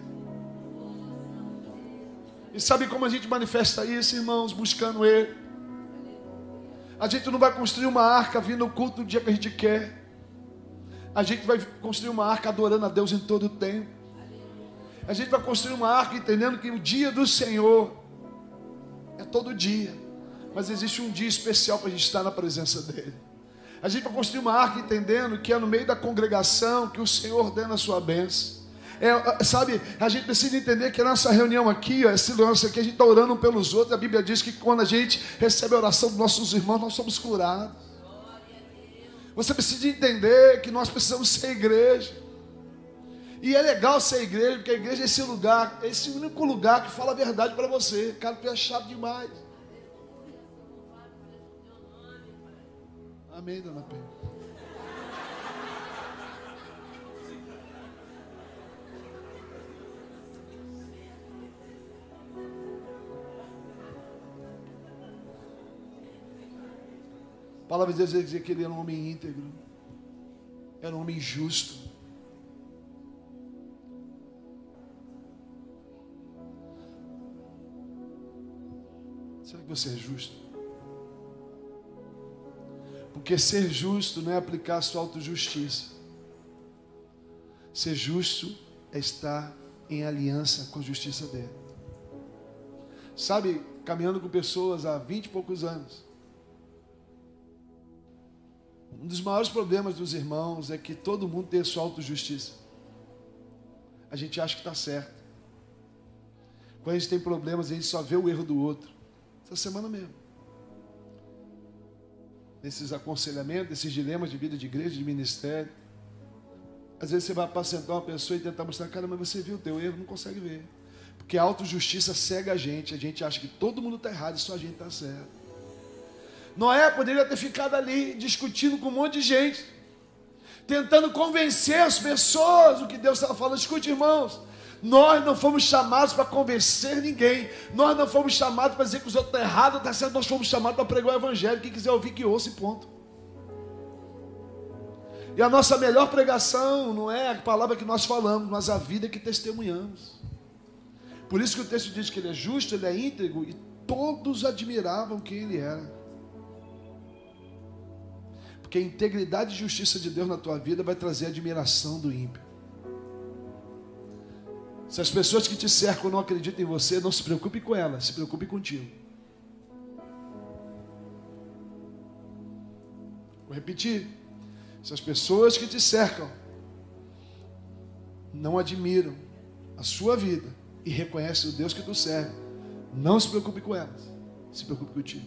E sabe como a gente manifesta isso, irmãos? Buscando Ele. A gente não vai construir uma arca vindo no culto do dia que a gente quer. A gente vai construir uma arca adorando a Deus em todo o tempo. A gente vai construir uma arca entendendo que o dia do Senhor é todo dia. Mas existe um dia especial para a gente estar na presença dEle. A gente vai construir uma arca entendendo que é no meio da congregação que o Senhor ordena a sua bênção. Sabe, a gente precisa entender que a nossa reunião aqui, esse lance aqui, a gente está orando pelos outros. A Bíblia diz que quando a gente recebe a oração dos nossos irmãos, nós somos curados. Você precisa entender que nós precisamos ser igreja. E é legal ser igreja, porque a igreja é esse lugar, é esse único lugar que fala a verdade para você. Cara, tu é chato demais. Amém, dona Pedro? A palavra de Deus dizia que ele era um homem íntegro, era um homem justo. Será que você é justo? Porque ser justo não é aplicar a sua autojustiça. Ser justo é estar em aliança com a justiça dele. Sabe, caminhando com pessoas há 20 e poucos anos, um dos maiores problemas dos irmãos é que todo mundo tem a sua autojustiça. A gente acha que está certo. Quando a gente tem problemas, a gente só vê o erro do outro. Essa semana mesmo. Nesses aconselhamentos, nesses dilemas de vida de igreja, de ministério. Às vezes você vai apacentar uma pessoa e tentar mostrar, cara, mas você viu o teu erro, não consegue ver. Porque a autojustiça cega a gente acha que todo mundo está errado e só a gente está certo. Noé poderia ter ficado ali discutindo com um monte de gente, tentando convencer as pessoas do que Deus estava falando. Escute, irmãos, nós não fomos chamados para convencer ninguém. Nós não fomos chamados para dizer que os outros estão errados, está certo. Nós fomos chamados para pregar o evangelho. Quem quiser ouvir, que ouça e ponto. E a nossa melhor pregação não é a palavra que nós falamos, mas a vida que testemunhamos. Por isso que o texto diz que ele é justo, ele é íntegro, e todos admiravam quem ele era. Porque a integridade e justiça de Deus na tua vida vai trazer a admiração do ímpio. Se as pessoas que te cercam não acreditam em você, não se preocupe com elas, se preocupe contigo. Vou repetir. Se as pessoas que te cercam não admiram a sua vida e reconhecem o Deus que tu serve, não se preocupe com elas, se preocupe contigo.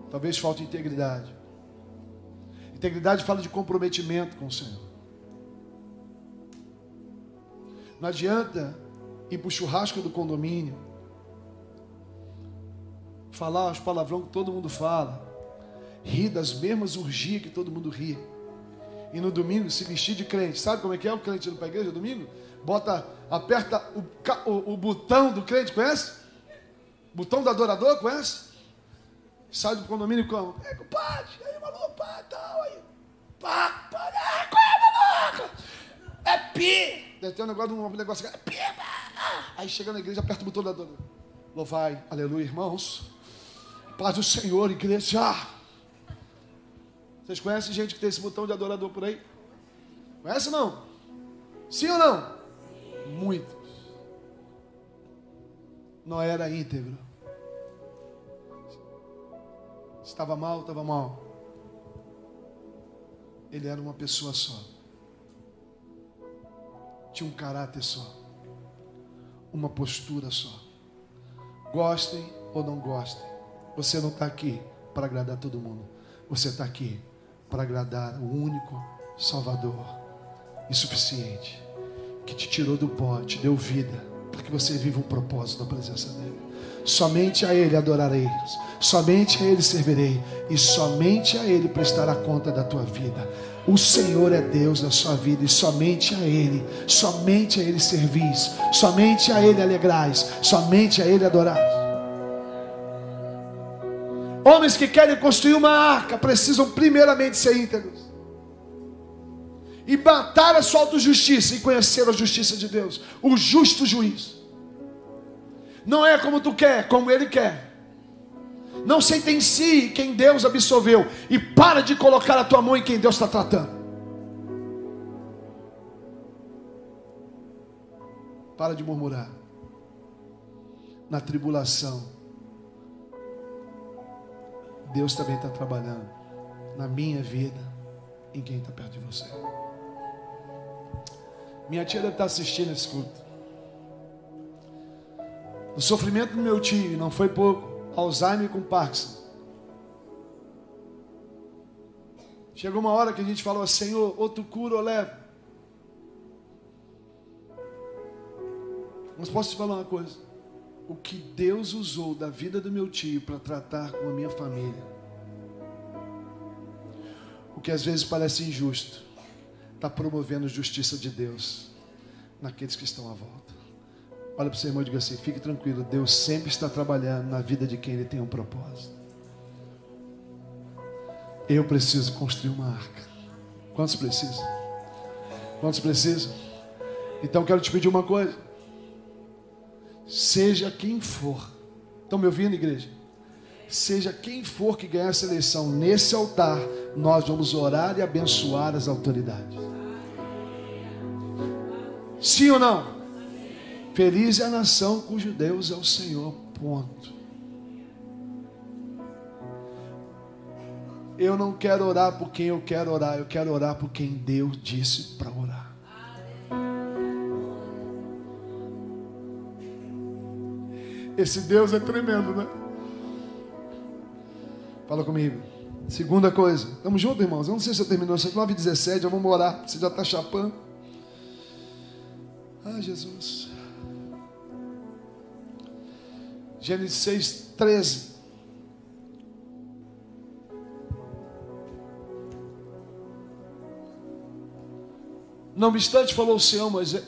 Talvez falte integridade. Integridade fala de comprometimento com o Senhor. Não adianta ir para o churrasco do condomínio, falar os palavrão que todo mundo fala, rir das mesmas urgias que todo mundo ri, e no domingo se vestir de crente. Sabe como é que é o crente indo para a igreja no domingo? Aperta o botão do crente, conhece? Botão do adorador, conhece? Sai do condomínio como? Compadre, aí maluco, pá, tal, aí. Pá, qual é, maluco? É pi! Deve ter um negócio é pi, aí chega na igreja, aperta o botão do adorador. Louvai, aleluia, irmãos. Paz do Senhor, igreja. Vocês conhecem gente que tem esse botão de adorador por aí? Conhece ou não? Sim ou não? Muitos. Não era íntegro. Estava mal, estava mal. Ele era uma pessoa só. Tinha um caráter só. Uma postura só. Gostem ou não gostem, você não está aqui para agradar todo mundo. Você está aqui para agradar o único Salvador e suficiente, que te tirou do pó, te deu vida, para que você viva um propósito na presença dele. Somente a Ele adorarei, somente a Ele servirei, e somente a Ele prestará conta da tua vida. O Senhor é Deus da sua vida, e somente a Ele servis, somente a Ele alegrais, somente a Ele adorais. Homens que querem construir uma arca precisam primeiramente ser íntegros e matar a sua autojustiça e conhecer a justiça de Deus, o justo juiz. Não é como tu quer, como Ele quer. Não sentencie quem Deus absolveu e para de colocar a tua mão em quem Deus está tratando. Para de murmurar. Na tribulação, Deus também está trabalhando na minha vida, em quem está perto de você. Minha tia deve estar assistindo esse culto. O sofrimento do meu tio não foi pouco. Alzheimer com Parkinson. Chegou uma hora que a gente falou: Senhor, ou tu cura ou leva. Mas posso te falar uma coisa? O que Deus usou da vida do meu tio para tratar com a minha família, o que às vezes parece injusto, está promovendo a justiça de Deus naqueles que estão à volta. Olha para o seu irmão e diga assim: fique tranquilo, Deus sempre está trabalhando na vida de quem Ele tem um propósito. Eu preciso construir uma arca. Quantos precisam? Quantos precisam? Então quero te pedir uma coisa. Seja quem for, estão me ouvindo, igreja? Seja quem for que ganhar essa eleição, nesse altar nós vamos orar e abençoar as autoridades. Sim ou não? Feliz é a nação cujo Deus é o Senhor, ponto. Eu não quero orar por quem eu quero orar por quem Deus disse para orar. Esse Deus é tremendo, né? Fala comigo. Segunda coisa. Estamos juntos, irmãos? Eu não sei se eu terminou. 9h17, já vamos orar. Você já está chapando. Ah, Jesus. Gênesis 6:13. Não obstante, falou o Senhor, Moisés.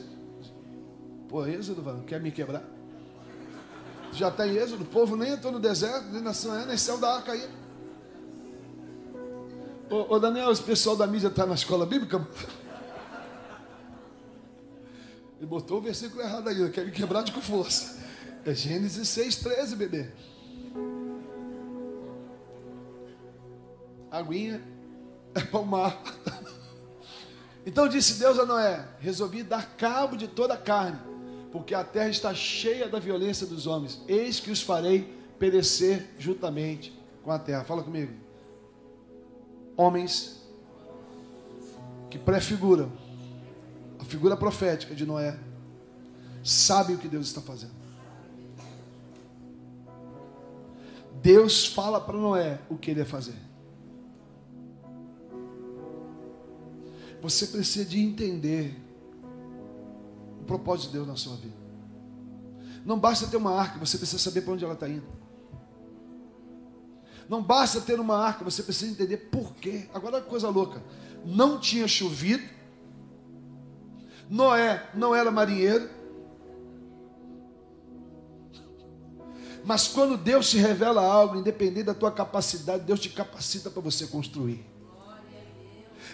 Pô, Êxodo, quer me quebrar? Já está em Êxodo, o povo nem entrou no deserto, nem céu da arca aí. Ô Daniel, esse pessoal da mídia está na escola bíblica? Ele botou o versículo errado aí, quer me quebrar de com força. É Gênesis 6:13, bebê. Aguinha é para o mar. Então disse Deus a Noé: resolvi dar cabo de toda a carne, porque a terra está cheia da violência dos homens. Eis que os farei perecer juntamente com a terra. Fala comigo. Homens que prefiguram a figura profética de Noé sabem o que Deus está fazendo. Deus fala para Noé o que ele ia fazer. Você precisa de entender o propósito de Deus na sua vida. Não basta ter uma arca, você precisa saber para onde ela está indo. Não basta ter uma arca, você precisa entender por quê. Agora, coisa louca, não tinha chovido, Noé não era marinheiro, mas quando Deus te revela algo, independente da tua capacidade, Deus te capacita para você construir.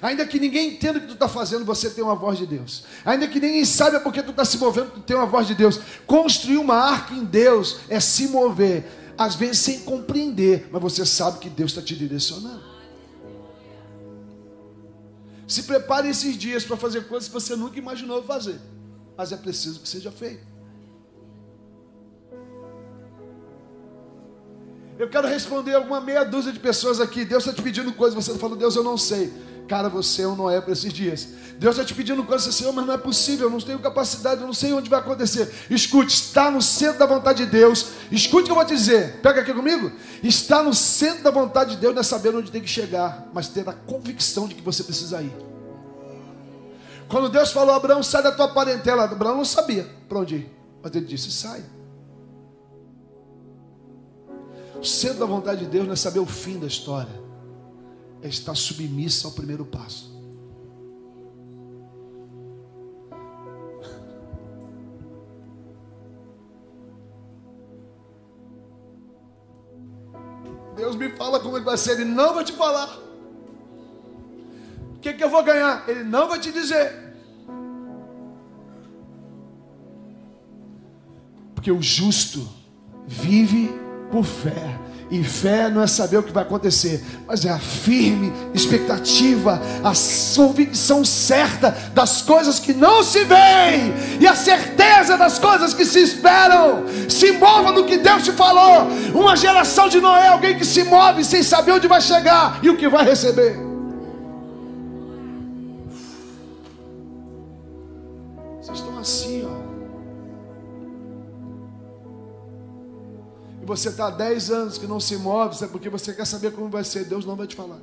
Ainda que ninguém entenda o que tu está fazendo, você tem uma voz de Deus. Ainda que ninguém saiba porque tu está se movendo, tu tem uma voz de Deus. Construir uma arca em Deus é se mover, às vezes sem compreender, mas você sabe que Deus está te direcionando. Se prepare esses dias para fazer coisas que você nunca imaginou fazer, mas é preciso que seja feito. Eu quero responder alguma meia dúzia de pessoas aqui. Deus está te pedindo coisas, você está falando: Deus, eu não sei. Cara, você é um Noé para esses dias. Deus está te pedindo coisas, Senhor, mas não é possível, eu não tenho capacidade, eu não sei onde vai acontecer. Escute, está no centro da vontade de Deus. Escute o que eu vou te dizer, pega aqui comigo. Está no centro da vontade de Deus, não é saber onde tem que chegar, mas ter a convicção de que você precisa ir. Quando Deus falou: Abraão, sai da tua parentela, Abraão não sabia para onde ir, mas ele disse: sai. O centro da vontade de Deus não é saber o fim da história, é estar submissa ao primeiro passo. Deus me fala como ele vai ser, ele não vai te falar. O que eu vou ganhar? Ele não vai te dizer. Porque o justo vive por fé. E fé não é saber o que vai acontecer, mas é a firme expectativa, a convicção certa das coisas que não se veem e a certeza das coisas que se esperam. Se mova no que Deus te falou. Uma geração de Noé, alguém que se move sem saber onde vai chegar e o que vai receber. Vocês estão assim, ó. E você está há 10 anos que não se move, sabe? Porque você quer saber como vai ser. Deus não vai te falar.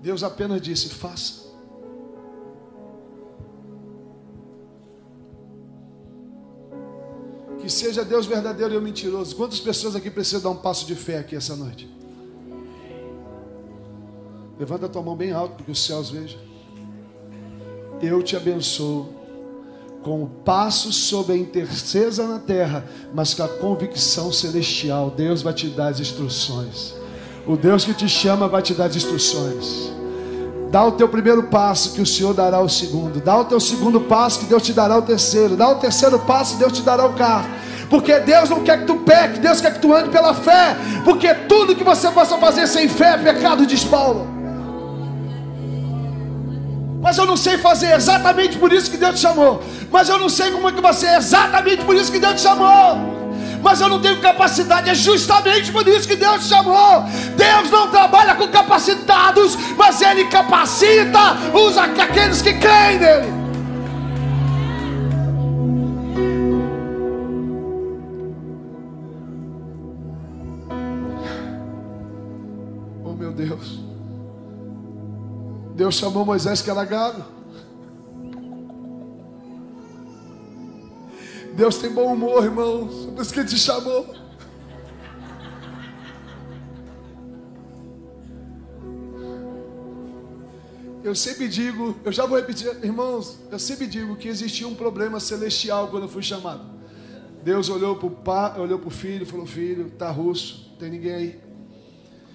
Deus apenas disse: faça. Que seja Deus verdadeiro e eu mentiroso. Quantas pessoas aqui precisam dar um passo de fé aqui essa noite? Levanta a tua mão bem alto, porque os céus vejam. Eu te abençoo com o passo sobre a incerteza na terra, mas com a convicção celestial. Deus vai te dar as instruções. O Deus que te chama vai te dar as instruções. Dá o teu primeiro passo, que o Senhor dará o segundo. Dá o teu segundo passo, que Deus te dará o terceiro. Dá o terceiro passo, Deus te dará o quarto. Porque Deus não quer que tu peque, Deus quer que tu ande pela fé. Porque tudo que você possa fazer sem fé é pecado, diz Paulo. Mas eu não sei fazer, exatamente por isso que Deus te chamou. Mas eu não sei como é que vai ser, exatamente por isso que Deus te chamou. Mas eu não tenho capacidade, é justamente por isso que Deus te chamou. Deus não trabalha com capacitados, mas Ele capacita, usa aqueles que creem nele. Oh meu Deus. Deus chamou Moisés que era gado. Deus tem bom humor, irmãos. Por isso que Ele te chamou. Eu sempre digo, eu já vou repetir, irmãos, eu sempre digo que existia um problema celestial quando eu fui chamado. Deus olhou para o pai, olhou para o filho e falou: filho, está russo, não tem ninguém aí.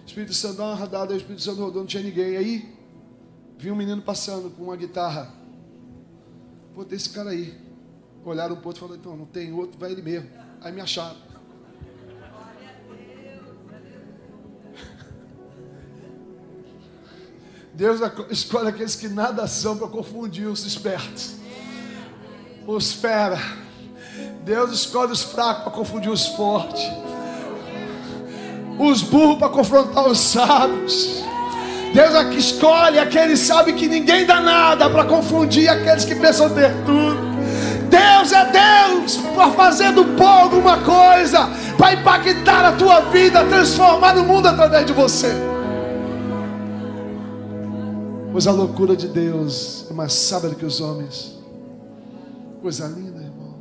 O Espírito Santo dá uma radada, aí o Espírito Santo rodou, não tinha ninguém. Aí, vi um menino passando com uma guitarra. Pô, tem esse cara aí. Olharam pro outro e falaram, então, não tem outro, vai ele mesmo. Aí me acharam. Deus escolhe aqueles que nada são para confundir os espertos. Os fera. Deus escolhe os fracos para confundir os fortes. Os burros para confrontar os sábios. Deus aqui escolhe aqueles que sabem que ninguém dá nada para confundir aqueles que pensam ter tudo. Deus é Deus para fazer do pó alguma coisa, para impactar a tua vida, transformar o mundo através de você. Pois a loucura de Deus é mais sábia do que os homens. Coisa linda, irmão.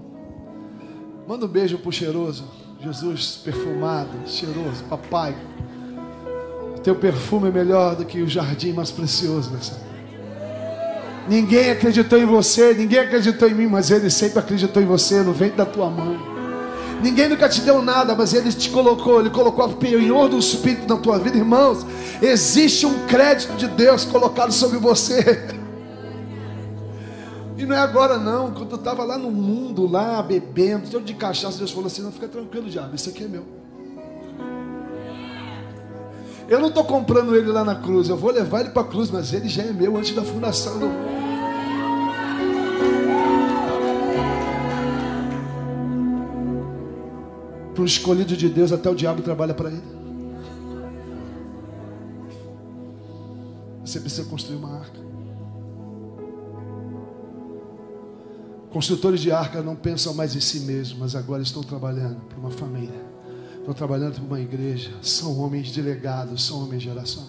Manda um beijo pro cheiroso. Jesus, perfumado, cheiroso, papai. Teu perfume é melhor do que o jardim mais precioso nessa. Ninguém acreditou em você, ninguém acreditou em mim, mas Ele sempre acreditou em você no ventre da tua mãe. Ninguém nunca te deu nada, mas Ele te colocou, Ele colocou o penhor do Espírito na tua vida, irmãos. Existe um crédito de Deus colocado sobre você. E não é agora não, quando eu estava lá no mundo, lá bebendo, todo de cachaça, Deus falou assim, não, fica tranquilo, diabo, isso aqui é meu. Eu não estou comprando ele lá na cruz, eu vou levar ele para a cruz, mas ele já é meu antes da fundação do mundo. Para o escolhido de Deus, até o diabo trabalha para ele. Você precisa construir uma arca. Construtores de arca não pensam mais em si mesmos, mas agora estão trabalhando para uma família. Estão trabalhando para uma igreja. São homens de legado, são homens de gerações.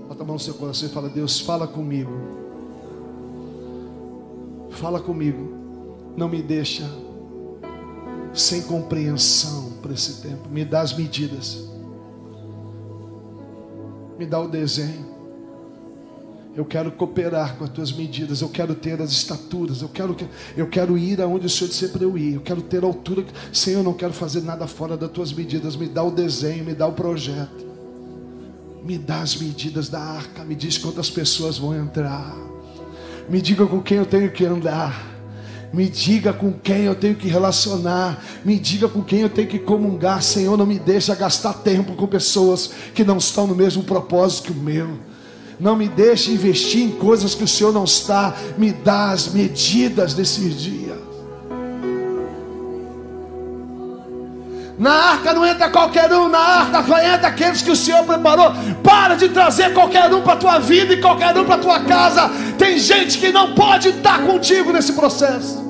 Bota a mão no seu coração e fala, Deus, fala comigo. Fala comigo. Não me deixa sem compreensão para esse tempo. Me dá as medidas. Me dá o desenho. Eu quero cooperar com as tuas medidas. Eu quero ter as estaturas. Eu quero ir aonde o Senhor disse para eu ir. Eu quero ter a altura. Senhor, eu não quero fazer nada fora das tuas medidas. Me dá o desenho, me dá o projeto. Me dá as medidas da arca. Me diz quantas pessoas vão entrar. Me diga com quem eu tenho que andar. Me diga com quem eu tenho que relacionar. Me diga com quem eu tenho que comungar. Senhor, não me deixa gastar tempo com pessoas que não estão no mesmo propósito que o meu. Não me deixe investir em coisas que o Senhor não está. Me dá as medidas desses dias. Na arca não entra qualquer um. Na arca só entra aqueles que o Senhor preparou. Para de trazer qualquer um para a tua vida e qualquer um para a tua casa. Tem gente que não pode estar contigo nesse processo.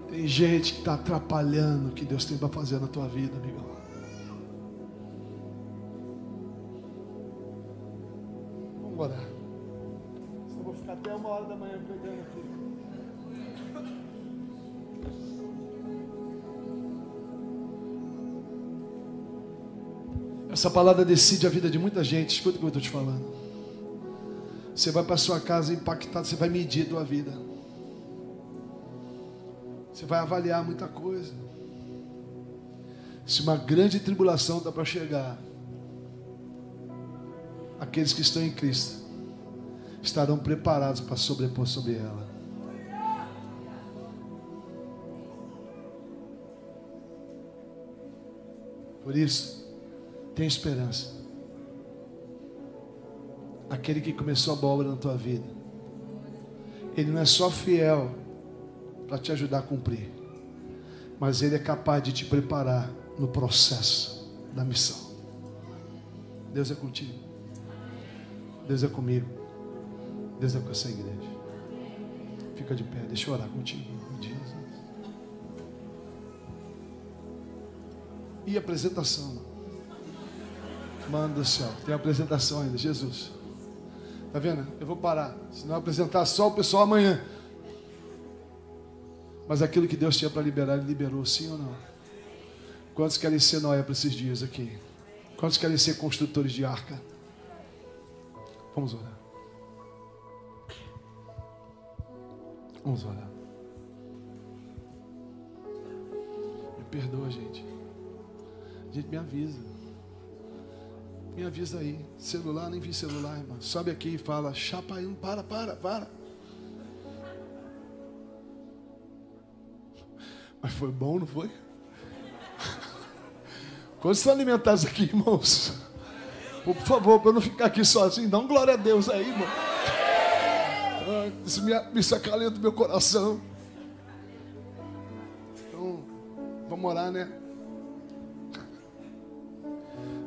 Tem gente que está atrapalhando o que Deus tem para fazer na tua vida, amigão. Vamos orar. Senão eu vou ficar até 1h da manhã pregando aqui. Essa palavra decide a vida de muita gente. Escuta o que eu estou te falando. Você vai para sua casa impactado. Você vai medir a tua vida. Você vai avaliar muita coisa. Se uma grande tribulação está para chegar, aqueles que estão em Cristo estarão preparados para sobrepor sobre ela. Por isso, tem esperança. Aquele que começou a boa obra na tua vida, ele não é só fiel para te ajudar a cumprir, mas ele é capaz de te preparar no processo da missão. Deus é contigo. Deus é comigo. Deus é com essa igreja. Fica de pé, deixa eu orar contigo. E a apresentação? Mano do céu, tem apresentação ainda, Jesus. Tá vendo? Eu vou parar, senão eu apresentar só o pessoal amanhã. Mas aquilo que Deus tinha para liberar, Ele liberou, sim ou não? Quantos querem ser Noé para esses dias aqui? Quantos querem ser construtores de arca? Vamos orar. Vamos orar. Me perdoa, gente. Gente, me avisa. Me avisa aí. Celular, nem vi celular, irmão. Sobe aqui e fala, chapa aí, para. Mas foi bom, não foi? Quando estão alimentados aqui, irmãos? Por favor, para eu não ficar aqui sozinho, dá um glória a Deus aí, irmão. Isso acalenta o meu coração. Então, vamos orar, né?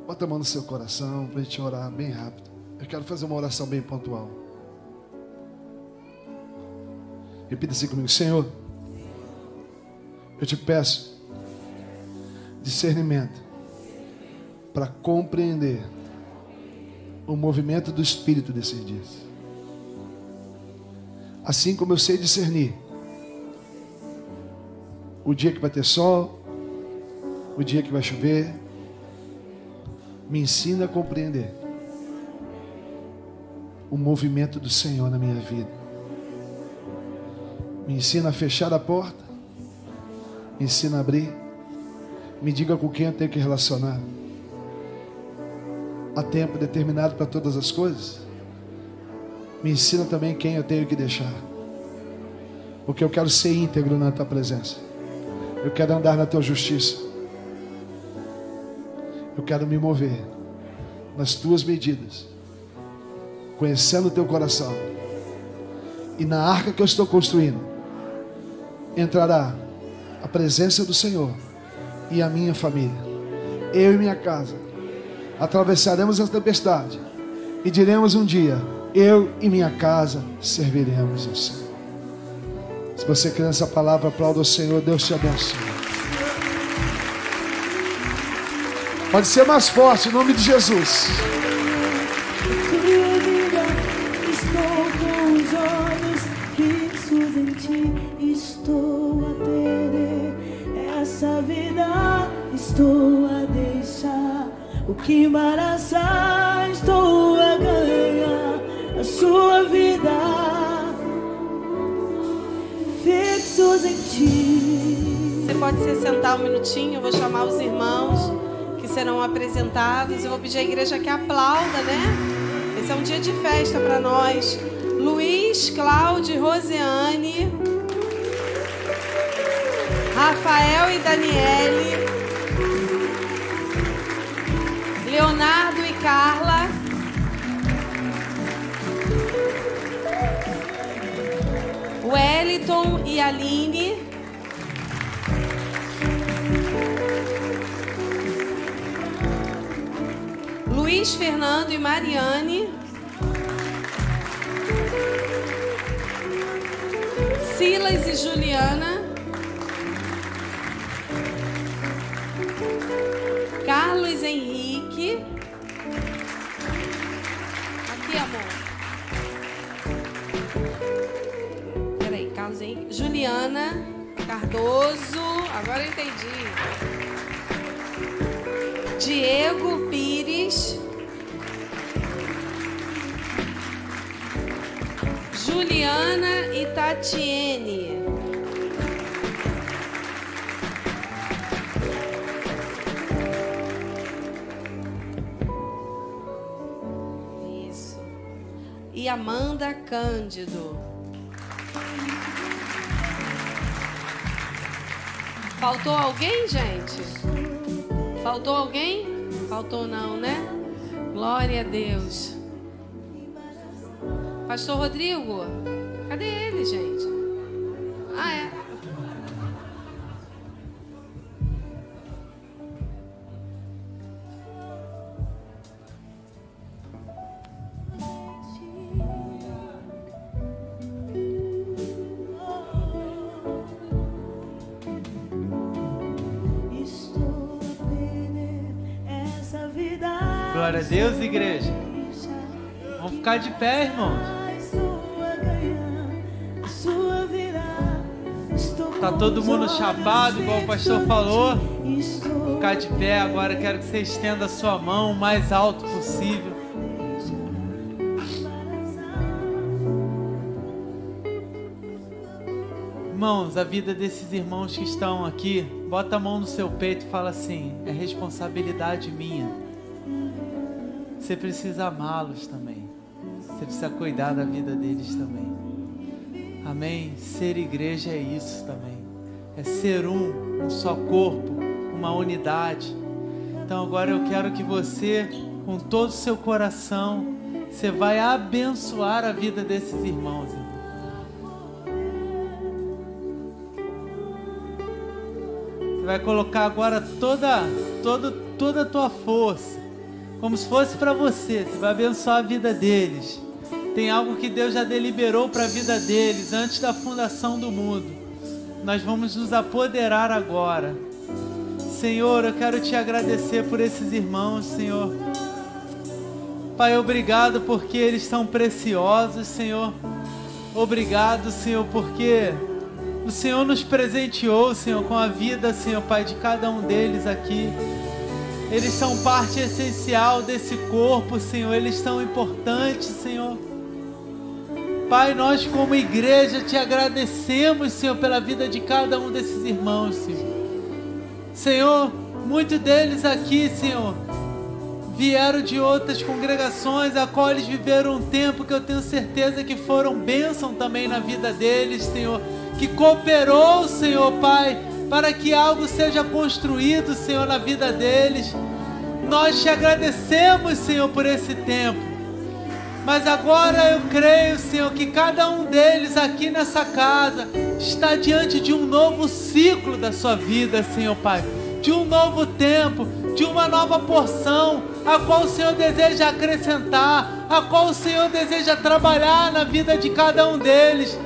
Bota a mão no seu coração para a gente orar bem rápido. Eu quero fazer uma oração bem pontual. Repita assim comigo. Senhor, eu te peço discernimento para compreender o movimento do Espírito desses dias. Assim como eu sei discernir o dia que vai ter sol, o dia que vai chover, me ensina a compreender o movimento do Senhor na minha vida. Me ensina a fechar a porta, me ensina a abrir, me diga com quem eu tenho que relacionar. Há tempo determinado para todas as coisas. Me ensina também quem eu tenho que deixar, porque eu quero ser íntegro na tua presença. Eu quero andar na tua justiça. Eu quero me mover nas tuas medidas, conhecendo o teu coração. E na arca que eu estou construindo entrará a presença do Senhor e a minha família. Eu e minha casa atravessaremos a tempestade e diremos um dia: eu e minha casa serviremos ao Senhor. Se você crê nessa palavra, aplauda o Senhor. Deus te abençoe. Pode ser mais forte, em nome de Jesus. Estou com os olhos fixos em ti. Estou a perder essa vida. Estou a deixar o que embaraçar. Estou a ganhar a sua vida. Fixos em ti. Você pode se sentar um minutinho. Eu vou chamar os irmãos que serão apresentados. Eu vou pedir à igreja que aplauda, né? Esse é um dia de festa para nós. Luiz, Cláudio e Rosiane, Rafael e Daniele, Leonardo e Carla, Wellington e Aline, Luiz Fernando e Mariane, Silas e Juliana, Carlos Henrique, aqui, amor. Peraí, Carlos Henrique, Juliana Cardoso, agora eu entendi. Diego Pires, Juliana e Tatiene, isso, e Amanda Cândido. Faltou alguém, gente? Faltou alguém? Faltou não, né? Glória a Deus. Pastor Rodrigo, cadê ele, gente? Ah, é. Glória a Deus, igreja. Vamos ficar de pé, irmãos. Tá todo mundo chapado, igual o pastor falou. Vou ficar de pé agora. Quero que você estenda a sua mão o mais alto possível. Irmãos, a vida desses irmãos que estão aqui, bota a mão no seu peito e fala assim: é responsabilidade minha. Você precisa amá-los também. Você precisa cuidar da vida deles também. Amém? Ser igreja é isso também. É ser um só corpo, uma unidade. Então agora eu quero que você, com todo o seu coração, você vai abençoar a vida desses irmãos. Você vai colocar agora toda a tua força, como se fosse para você. Você vai abençoar a vida deles. Tem algo que Deus já deliberou para a vida deles antes da fundação do mundo. Nós vamos nos apoderar agora. Senhor, eu quero te agradecer por esses irmãos, Senhor. Pai, obrigado porque eles são preciosos, Senhor. Obrigado, Senhor, porque o Senhor nos presenteou, Senhor, com a vida, Senhor, Pai, de cada um deles aqui. Eles são parte essencial desse corpo, Senhor. Eles são importantes, Senhor. Pai, nós como igreja te agradecemos, Senhor, pela vida de cada um desses irmãos, Senhor. Senhor, muitos deles aqui, Senhor, vieram de outras congregações, a qual eles viveram um tempo que eu tenho certeza que foram bênção também na vida deles, Senhor. Que cooperou, Senhor, Pai, para que algo seja construído, Senhor, na vida deles. Nós te agradecemos, Senhor, por esse tempo. Mas agora eu creio, Senhor, que cada um deles aqui nessa casa está diante de um novo ciclo da sua vida, Senhor, Pai. De um novo tempo, de uma nova porção, a qual o Senhor deseja acrescentar, a qual o Senhor deseja trabalhar na vida de cada um deles.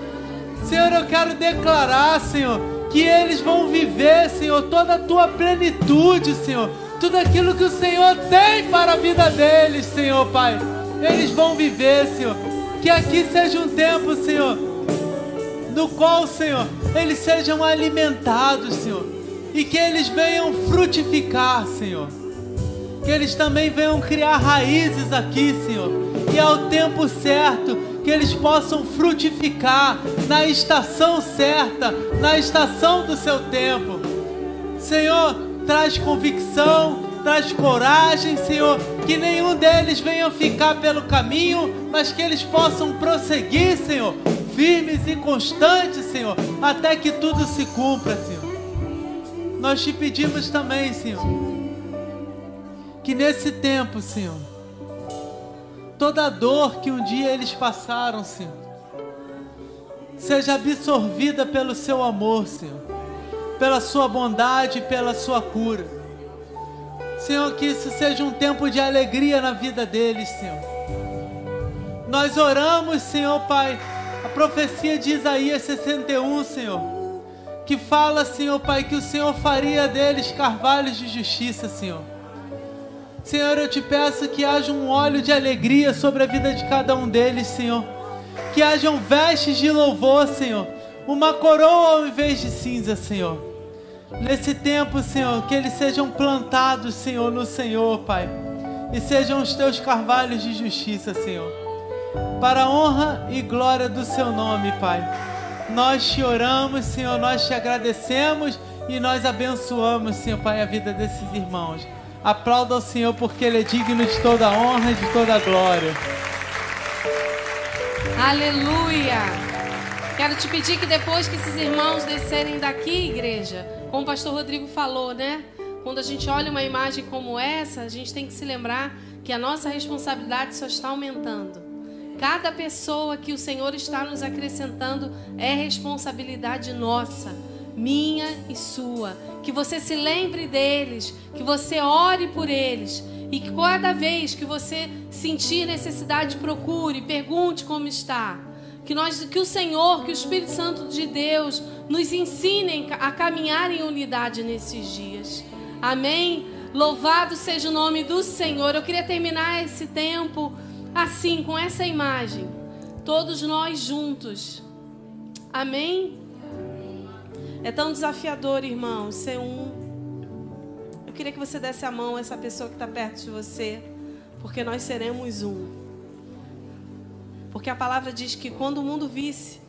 Senhor, eu quero declarar, Senhor, que eles vão viver, Senhor, toda a tua plenitude, Senhor. Tudo aquilo que o Senhor tem para a vida deles, Senhor, Pai. Eles vão viver, Senhor. Que aqui seja um tempo, Senhor, no qual, Senhor, eles sejam alimentados, Senhor. E que eles venham frutificar, Senhor. Que eles também venham criar raízes aqui, Senhor. E ao tempo certo, que eles possam frutificar na estação certa, na estação do seu tempo. Senhor, traz convicção, traz coragem, Senhor, que nenhum deles venha ficar pelo caminho, mas que eles possam prosseguir, Senhor, firmes e constantes, Senhor, até que tudo se cumpra, Senhor. Nós te pedimos também, Senhor, que nesse tempo, Senhor, toda a dor que um dia eles passaram, Senhor, seja absorvida pelo seu amor, Senhor, pela sua bondade, pela sua cura. Senhor, que isso seja um tempo de alegria na vida deles, Senhor. Nós oramos, Senhor, Pai, a profecia de Isaías 61, Senhor, que fala, Senhor, Pai, que o Senhor faria deles carvalhos de justiça, Senhor. Senhor, eu te peço que haja um óleo de alegria sobre a vida de cada um deles, Senhor. Que hajam vestes de louvor, Senhor. Uma coroa ao invés de cinza, Senhor. Nesse tempo, Senhor, que eles sejam plantados, Senhor, no Senhor, Pai. E sejam os teus carvalhos de justiça, Senhor. Para a honra e glória do seu nome, Pai. Nós te oramos, Senhor, nós te agradecemos e nós abençoamos, Senhor, Pai, a vida desses irmãos. Aplauda ao Senhor porque Ele é digno de toda a honra e de toda a glória. Aleluia! Quero te pedir que depois que esses irmãos descerem daqui, igreja, como o pastor Rodrigo falou, né? Quando a gente olha uma imagem como essa, a gente tem que se lembrar que a nossa responsabilidade só está aumentando. Cada pessoa que o Senhor está nos acrescentando é responsabilidade nossa, minha e sua. Que você se lembre deles, que você ore por eles e que cada vez que você sentir necessidade, procure, pergunte como está. Que o Senhor, que o Espírito Santo de Deus nos ensine a caminhar em unidade nesses dias. Amém? Louvado seja o nome do Senhor. Eu queria terminar esse tempo assim, com essa imagem. Todos nós juntos. Amém? É tão desafiador, irmão, ser um. Eu queria que você desse a mão a essa pessoa que está perto de você, porque nós seremos um. Porque a palavra diz que quando o mundo visse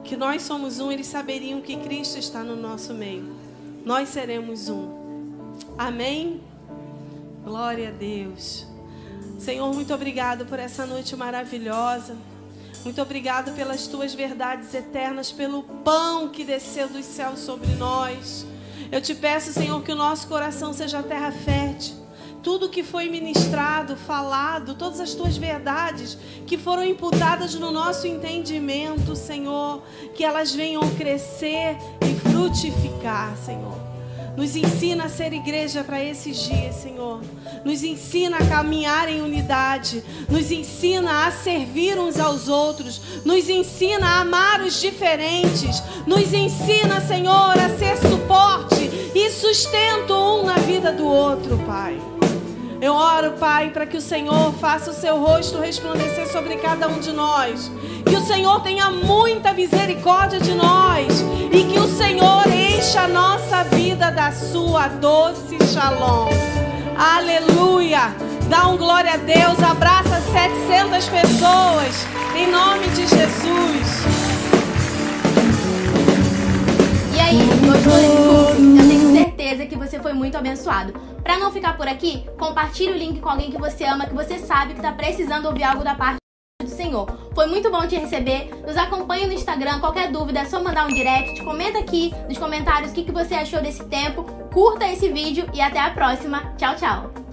que nós somos um, eles saberiam que Cristo está no nosso meio. Nós seremos um. Amém? Glória a Deus. Senhor, muito obrigado por essa noite maravilhosa. Muito obrigado pelas tuas verdades eternas, pelo pão que desceu dos céus sobre nós. Eu te peço, Senhor, que o nosso coração seja terra fértil. Tudo que foi ministrado, falado, todas as tuas verdades que foram imputadas no nosso entendimento, Senhor, que elas venham crescer e frutificar, Senhor. Nos ensina a ser igreja para esses dias, Senhor. Nos ensina a caminhar em unidade. Nos ensina a servir uns aos outros. Nos ensina a amar os diferentes. Nos ensina, Senhor, a ser suporte e sustento um na vida do outro, Pai. Eu oro, Pai, para que o Senhor faça o seu rosto resplandecer sobre cada um de nós. Que o Senhor tenha muita misericórdia de nós. E que o Senhor encha a nossa vida da sua doce shalom. Aleluia! Dá glória a Deus. Abraça 700 pessoas. Em nome de Jesus. E aí, gostou desse culto? Eu tenho certeza que você foi muito abençoado. Para não ficar por aqui, compartilhe o link com alguém que você ama, que você sabe que está precisando ouvir algo da parte do Senhor. Foi muito bom te receber. Nos acompanhe no Instagram. Qualquer dúvida é só mandar um direct. Comenta aqui nos comentários o que você achou desse tempo. Curta esse vídeo e até a próxima. Tchau, tchau.